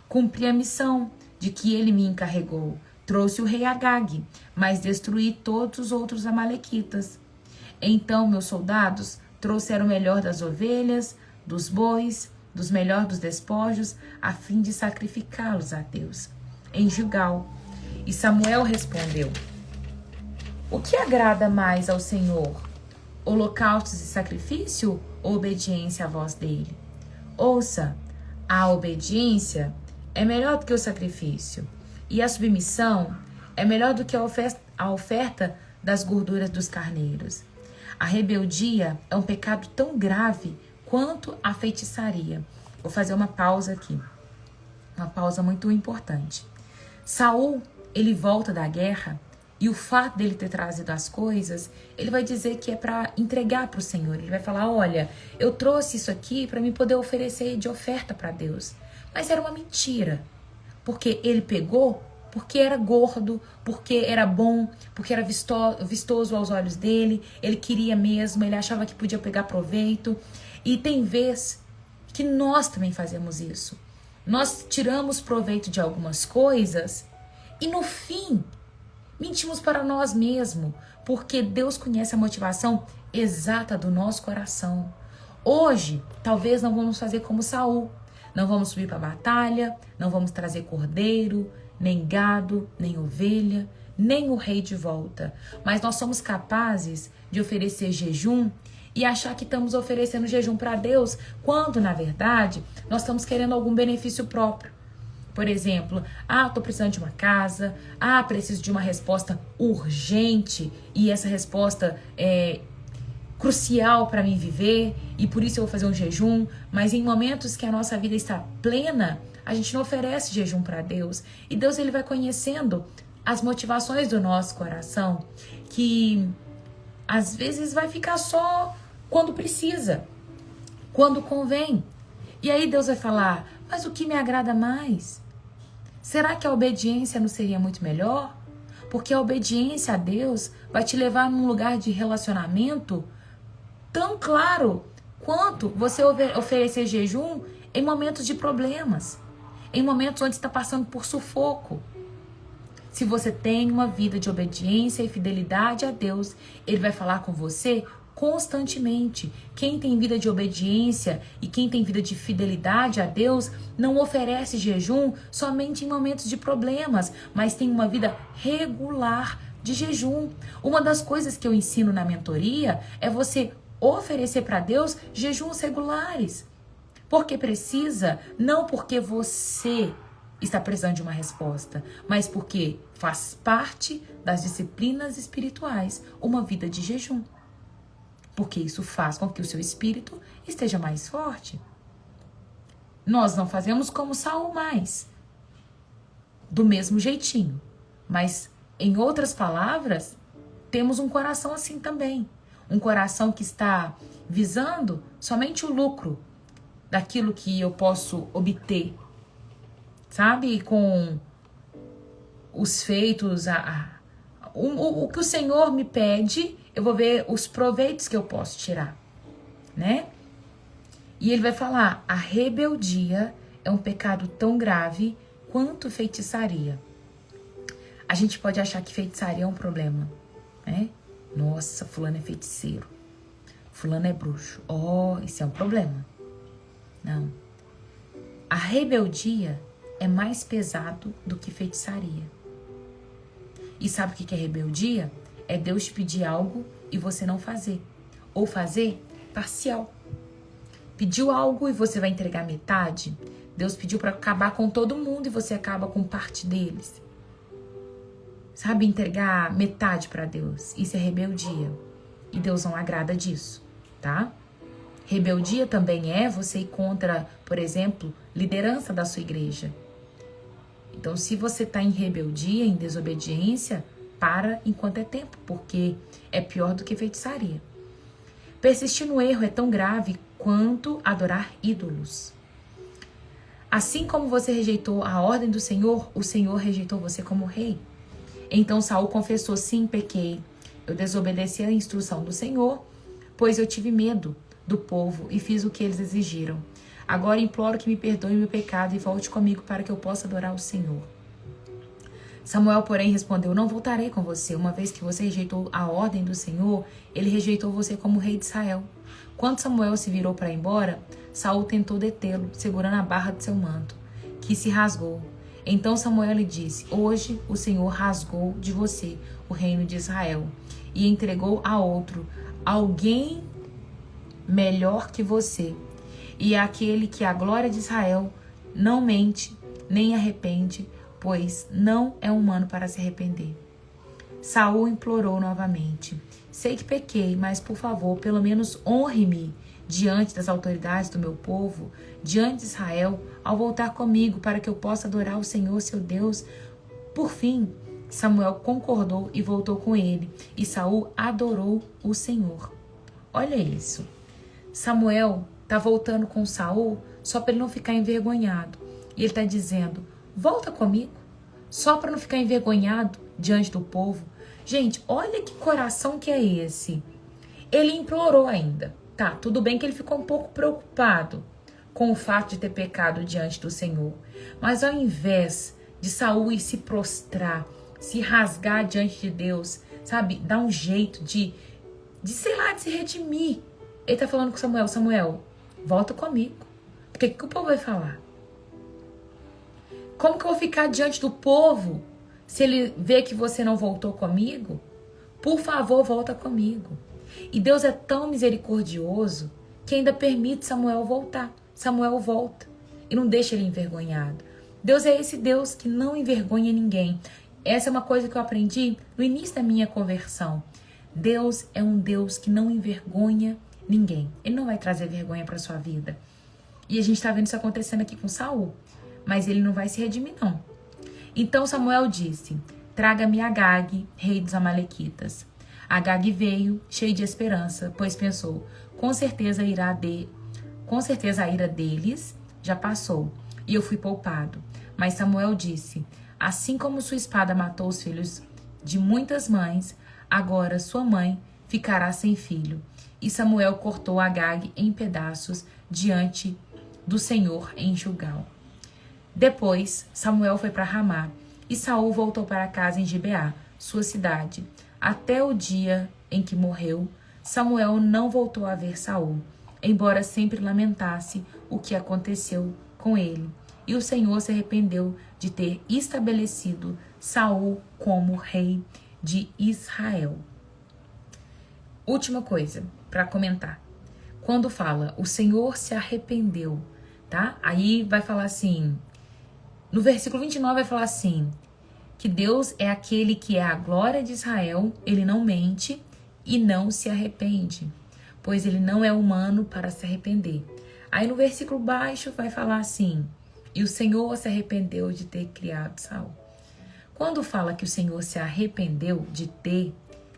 Cumpri a missão de que ele me encarregou. Trouxe o rei Agag, mas destruí todos os outros amalequitas. Então meus soldados trouxeram o melhor das ovelhas, dos bois, dos melhores dos despojos, a fim de sacrificá-los a Deus em Gilgal. E Samuel respondeu: o que agrada mais ao Senhor? Holocaustos e sacrifício ou obediência à voz dele? Ouça, a obediência é melhor do que o sacrifício, e a submissão é melhor do que a oferta das gorduras dos carneiros. A rebeldia é um pecado tão grave quanto a feitiçaria. Vou fazer uma pausa aqui, uma pausa muito importante. Saul, ele volta da guerra, e o fato dele ter trazido as coisas, ele vai dizer que é para entregar para o Senhor. Ele vai falar: olha, eu trouxe isso aqui para me poder oferecer de oferta para Deus. Mas era uma mentira, porque ele pegou porque era gordo, porque era bom, porque era vistoso aos olhos dele, ele queria mesmo, ele achava que podia pegar proveito. E tem vez que nós também fazemos isso. Nós tiramos proveito de algumas coisas e no fim mentimos para nós mesmos, porque Deus conhece a motivação exata do nosso coração. Hoje, talvez não vamos fazer como Saul. Não vamos subir para a batalha, não vamos trazer cordeiro, nem gado, nem ovelha, nem o rei de volta. Mas nós somos capazes de oferecer jejum e achar que estamos oferecendo jejum para Deus, quando, na verdade, nós estamos querendo algum benefício próprio. Por exemplo, estou precisando de uma casa, preciso de uma resposta urgente e essa resposta é crucial para mim viver e por isso eu vou fazer um jejum. Mas em momentos que a nossa vida está plena, a gente não oferece jejum para Deus. E Deus, ele vai conhecendo as motivações do nosso coração, que às vezes vai ficar só quando precisa, quando convém. E aí Deus vai falar: mas o que me agrada mais? Será que a obediência não seria muito melhor? Porque a obediência a Deus vai te levar num lugar de relacionamento tão claro quanto você oferecer jejum em momentos de problemas, em momentos onde está passando por sufoco. Se você tem uma vida de obediência e fidelidade a Deus, Ele vai falar com você constantemente. Quem tem vida de obediência e quem tem vida de fidelidade a Deus não oferece jejum somente em momentos de problemas, mas tem uma vida regular de jejum. Uma das coisas que eu ensino na mentoria é você oferecer para Deus jejuns regulares. Porque precisa, não porque você está precisando de uma resposta, mas porque faz parte das disciplinas espirituais uma vida de jejum. Porque isso faz com que o seu espírito esteja mais forte. Nós não fazemos como Saul mais, do mesmo jeitinho, mas em outras palavras, temos um coração assim também. Um coração que está visando somente o lucro daquilo que eu posso obter, sabe? Com os feitos, o que o Senhor me pede, eu vou ver os proveitos que eu posso tirar, né? E ele vai falar: a rebeldia é um pecado tão grave quanto feitiçaria. A gente pode achar que feitiçaria é um problema, né? Nossa, fulano é feiticeiro, fulano é bruxo. Isso é um problema. Não. A rebeldia é mais pesado do que feitiçaria. E sabe o que é rebeldia? É Deus te pedir algo e você não fazer. Ou fazer parcial. Pediu algo e você vai entregar metade. Deus pediu para acabar com todo mundo e você acaba com parte deles. Sabe, entregar metade para Deus. Isso é rebeldia. E Deus não agrada disso, tá? Rebeldia também é você ir contra, por exemplo, liderança da sua igreja. Então, se você está em rebeldia, em desobediência, para enquanto é tempo, porque é pior do que feitiçaria. Persistir no erro é tão grave quanto adorar ídolos. Assim como você rejeitou a ordem do Senhor, o Senhor rejeitou você como rei. Então Saul confessou: sim, pequei. Eu desobedeci a instrução do Senhor, pois eu tive medo do povo e fiz o que eles exigiram. Agora imploro que me perdoe o meu pecado e volte comigo para que eu possa adorar o Senhor. Samuel, porém, respondeu: não voltarei com você. Uma vez que você rejeitou a ordem do Senhor, ele rejeitou você como rei de Israel. Quando Samuel se virou para ir embora, Saul tentou detê-lo, segurando a barra de seu manto, que se rasgou. Então Samuel lhe disse: hoje o Senhor rasgou de você o reino de Israel e entregou a outro, alguém melhor que você. E é aquele que a glória de Israel não mente, nem arrepende, pois não é humano para se arrepender. Saul implorou novamente: sei que pequei, mas por favor, pelo menos honre-me diante das autoridades do meu povo, diante de Israel, ao voltar comigo para que eu possa adorar o Senhor, seu Deus. Por fim, Samuel concordou e voltou com ele, e Saul adorou o Senhor. Olha isso. Samuel está voltando com Saul só para ele não ficar envergonhado. E ele está dizendo: volta comigo, só para não ficar envergonhado diante do povo. Gente, olha que coração que é esse. Ele implorou ainda. Tá, tudo bem que ele ficou um pouco preocupado com o fato de ter pecado diante do Senhor. Mas ao invés de Saul ir se prostrar, se rasgar diante de Deus, sabe, dar um jeito de sei lá, de se redimir. Ele tá falando com Samuel: Samuel, volta comigo. Porque o que o povo vai falar? Como que eu vou ficar diante do povo se ele vê que você não voltou comigo? Por favor, volta comigo. E Deus é tão misericordioso que ainda permite Samuel voltar. Samuel volta e não deixa ele envergonhado. Deus é esse Deus que não envergonha ninguém. Essa é uma coisa que eu aprendi no início da minha conversão. Deus é um Deus que não envergonha ninguém. Ele não vai trazer vergonha para sua vida. E a gente está vendo isso acontecendo aqui com Saul. Mas ele não vai se redimir, não. Então Samuel disse: traga-me Agag, rei dos Amalequitas. Agag veio, cheio de esperança, pois pensou: com certeza a ira deles já passou, e eu fui poupado. Mas Samuel disse: assim como sua espada matou os filhos de muitas mães, agora sua mãe ficará sem filho. E Samuel cortou Agag em pedaços diante do Senhor em Gilgal. Depois Samuel foi para Ramá, e Saul voltou para casa em Gibeá, sua cidade. Até o dia em que morreu, Samuel não voltou a ver Saul, embora sempre lamentasse o que aconteceu com ele. E o Senhor se arrependeu de ter estabelecido Saul como rei de Israel. Última coisa para comentar. Quando fala o Senhor se arrependeu, tá? Aí vai falar assim, no versículo 29 vai falar assim, que Deus é aquele que é a glória de Israel, ele não mente e não se arrepende, pois ele não é humano para se arrepender. Aí no versículo baixo vai falar assim, e o Senhor se arrependeu de ter criado Saul. Quando fala que o Senhor se arrependeu de ter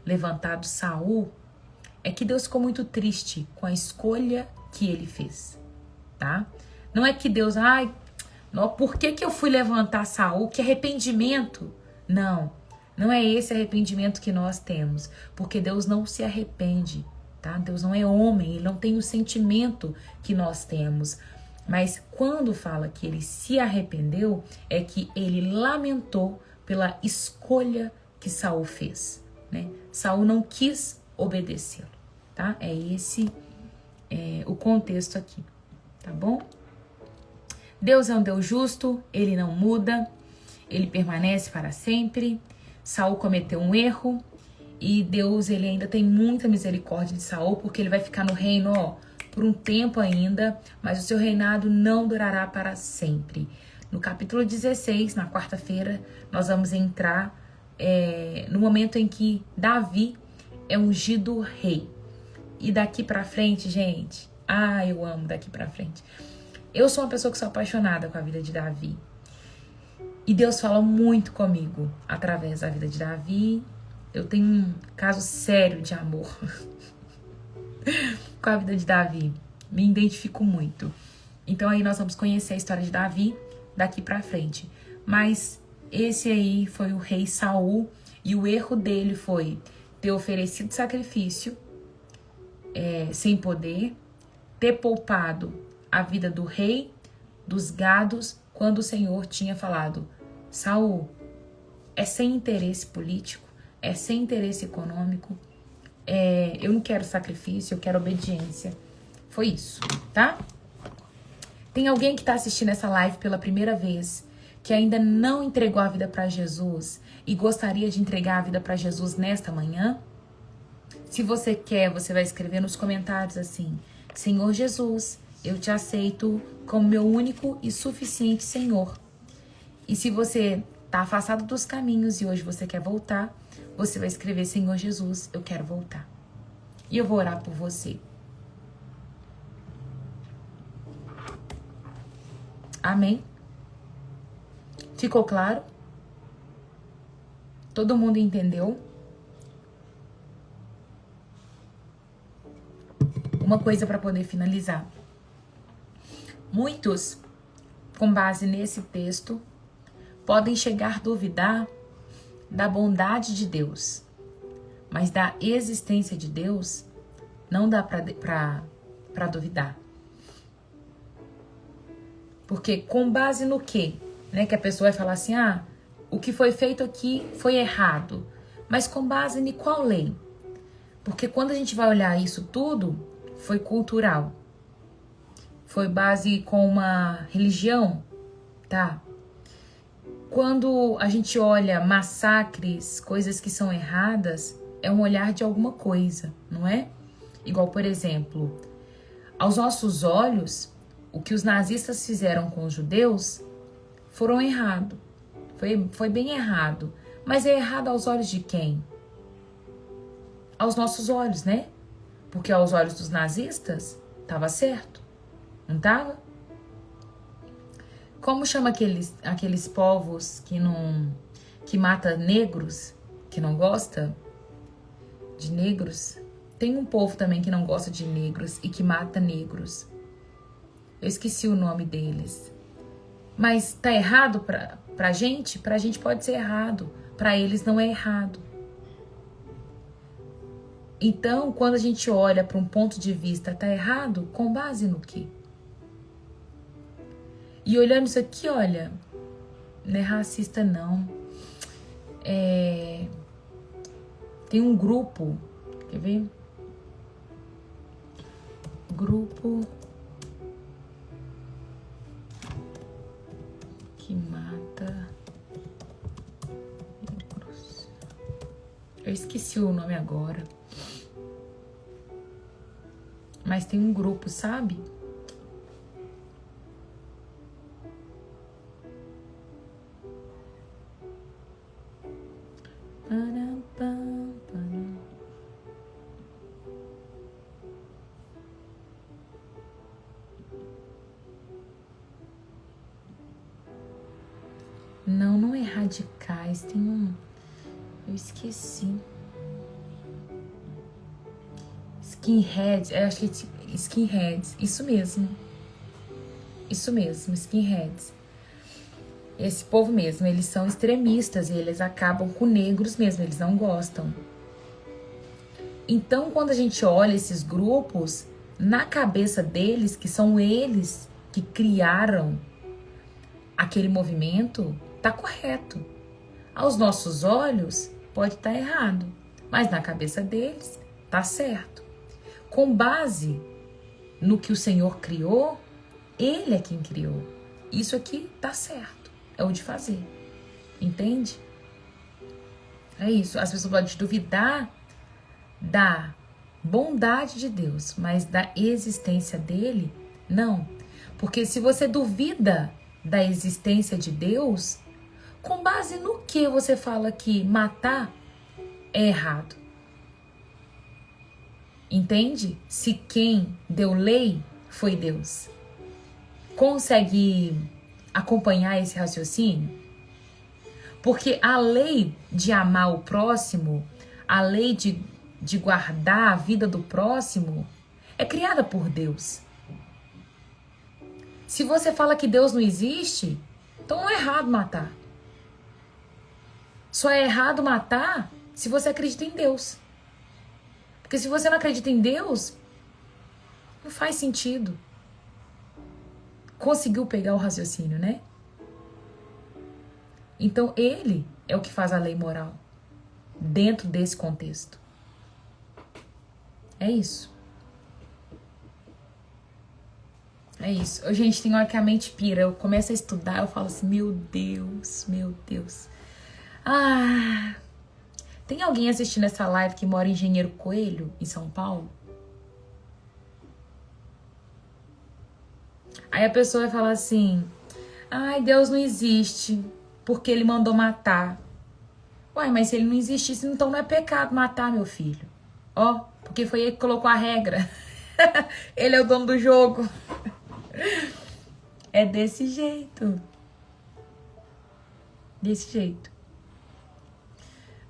levantado Saul, é que Deus ficou muito triste com a escolha que ele fez, tá? Não é que Deus, por que eu fui levantar Saul? Que arrependimento? Não, não é esse arrependimento que nós temos, porque Deus não se arrepende, tá? Deus não é homem, ele não tem o sentimento que nós temos. Mas quando fala que ele se arrependeu, é que ele lamentou pela escolha que Saul fez, né? Saul não quis obedecê-lo, tá? É esse o contexto aqui, tá bom? Deus é um Deus justo, ele não muda, ele permanece para sempre. Saul cometeu um erro e Deus ele ainda tem muita misericórdia de Saul, porque ele vai ficar no reino por um tempo ainda, mas o seu reinado não durará para sempre. No capítulo 16, na quarta-feira, nós vamos entrar no momento em que Davi é ungido rei. E daqui para frente, gente, Ah, eu amo daqui pra frente. Eu sou uma pessoa que sou apaixonada com a vida de Davi. E Deus fala muito comigo através da vida de Davi. Eu tenho um caso sério de amor com a vida de Davi. Me identifico muito. Então aí nós vamos conhecer a história de Davi daqui pra frente. Mas esse aí foi o rei Saul. E o erro dele foi ter oferecido sacrifício sem poder, ter poupado a vida do rei, dos gados, quando o Senhor tinha falado: Saul, é sem interesse político, é sem interesse econômico, eu não quero sacrifício, eu quero obediência. Foi isso, tá? Tem alguém que tá assistindo essa live pela primeira vez, que ainda não entregou a vida para Jesus e gostaria de entregar a vida para Jesus nesta manhã? Se você quer, você vai escrever nos comentários assim: Senhor Jesus, eu te aceito como meu único e suficiente Senhor. E se você está afastado dos caminhos e hoje você quer voltar, você vai escrever: Senhor Jesus, eu quero voltar. E eu vou orar por você. Amém? Ficou claro? Todo mundo entendeu? Uma coisa para poder finalizar. Muitos, com base nesse texto, podem chegar a duvidar da bondade de Deus, mas da existência de Deus não dá para duvidar. Porque com base no quê? Né, que a pessoa vai falar assim: ah, o que foi feito aqui foi errado. Mas com base em qual lei? Porque quando a gente vai olhar isso tudo, foi cultural. Foi base com uma religião, tá? Quando a gente olha massacres, coisas que são erradas, é um olhar de alguma coisa, não é? Igual, por exemplo, aos nossos olhos, o que os nazistas fizeram com os judeus foram errado. Foi bem errado. Mas é errado aos olhos de quem? Aos nossos olhos, né? Porque aos olhos dos nazistas, estava certo. Não estava? Como chama aqueles povos que mata negros, que não gosta de negros? Tem um povo também que não gosta de negros e que mata negros. Eu esqueci o nome deles. Mas tá errado pra gente? Pra gente pode ser errado. Pra eles não é errado. Então, quando a gente olha para um ponto de vista, tá errado? Com base no quê? E olhando isso aqui, olha, não é racista não. Tem um grupo, quer ver? Grupo que mata negros. Eu esqueci o nome agora. Mas tem um grupo, sabe? Não é radicais, tem um... Eu esqueci. Skinheads, eu acho que é skinheads, isso mesmo, skinheads. Esse povo mesmo, eles são extremistas e eles acabam com negros mesmo, eles não gostam. Então, quando a gente olha esses grupos, na cabeça deles, que são eles que criaram aquele movimento, tá correto. Aos nossos olhos, pode estar errado, mas na cabeça deles, tá certo. Com base no que o Senhor criou, Ele é quem criou. Isso aqui tá certo, é o de fazer, entende? É isso, as pessoas podem duvidar da bondade de Deus, mas da existência dele, não. Porque se você duvida da existência de Deus, com base no que você fala que matar é errado? Entende? Se quem deu lei foi Deus. Consegue acompanhar esse raciocínio? Porque a lei de amar o próximo, a lei de guardar a vida do próximo, é criada por Deus. Se você fala que Deus não existe, então não é errado matar. Só é errado matar se você acredita em Deus. Porque se você não acredita em Deus, não faz sentido. Conseguiu pegar o raciocínio, né? Então ele é o que faz a lei moral dentro desse contexto. É isso. É isso. Gente, tem hora que a mente pira. Eu começo a estudar, eu falo assim, meu Deus, meu Deus. Ah, tem alguém assistindo essa live que mora em Engenheiro Coelho, em São Paulo? Aí a pessoa vai falar assim, ai, Deus não existe, porque ele mandou matar. Uai, mas se ele não existisse, então não é pecado matar, meu filho. Ó, porque foi ele que colocou a regra. Ele é o dono do jogo. É desse jeito. Desse jeito.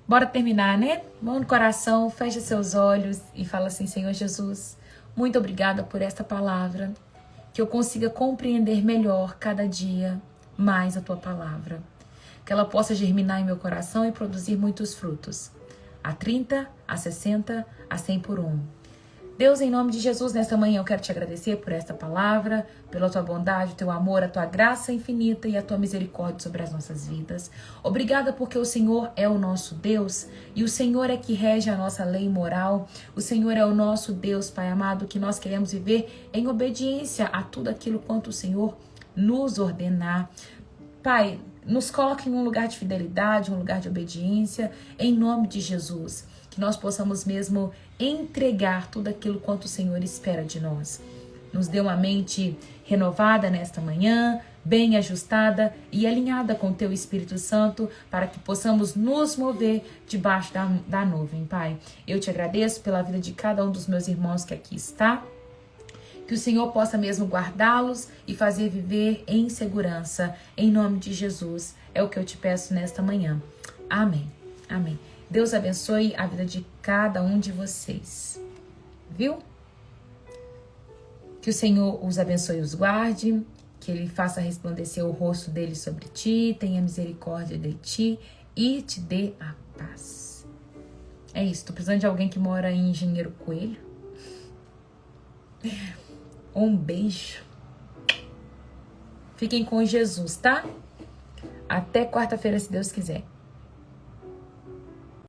Bora terminar, né? Mão no coração, fecha seus olhos e fala assim, Senhor Jesus, muito obrigada por esta palavra, que eu consiga compreender melhor cada dia mais a tua palavra. Que ela possa germinar em meu coração e produzir muitos frutos. A 30, a 60, a 100 por 1. Deus, em nome de Jesus, nesta manhã eu quero te agradecer por esta palavra, pela tua bondade, o teu amor, a tua graça infinita e a tua misericórdia sobre as nossas vidas. Obrigada porque o Senhor é o nosso Deus e o Senhor é que rege a nossa lei moral. O Senhor é o nosso Deus, Pai amado, que nós queremos viver em obediência a tudo aquilo quanto o Senhor nos ordenar. Pai, nos coloque em um lugar de fidelidade, um lugar de obediência, em nome de Jesus. Que nós possamos mesmo entregar tudo aquilo quanto o Senhor espera de nós. Nos dê uma mente renovada nesta manhã, bem ajustada e alinhada com o Teu Espírito Santo, para que possamos nos mover debaixo da nuvem, Pai. Eu te agradeço pela vida de cada um dos meus irmãos que aqui está. Que o Senhor possa mesmo guardá-los e fazer viver em segurança. Em nome de Jesus, é o que eu te peço nesta manhã. Amém. Amém. Deus abençoe a vida de cada um de vocês. Viu? Que o Senhor os abençoe e os guarde. Que Ele faça resplandecer o rosto dele sobre ti. Tenha misericórdia de ti e te dê a paz. É isso. Tô precisando de alguém que mora em Engenheiro Coelho. Um beijo. Fiquem com Jesus, tá? Até quarta-feira, se Deus quiser.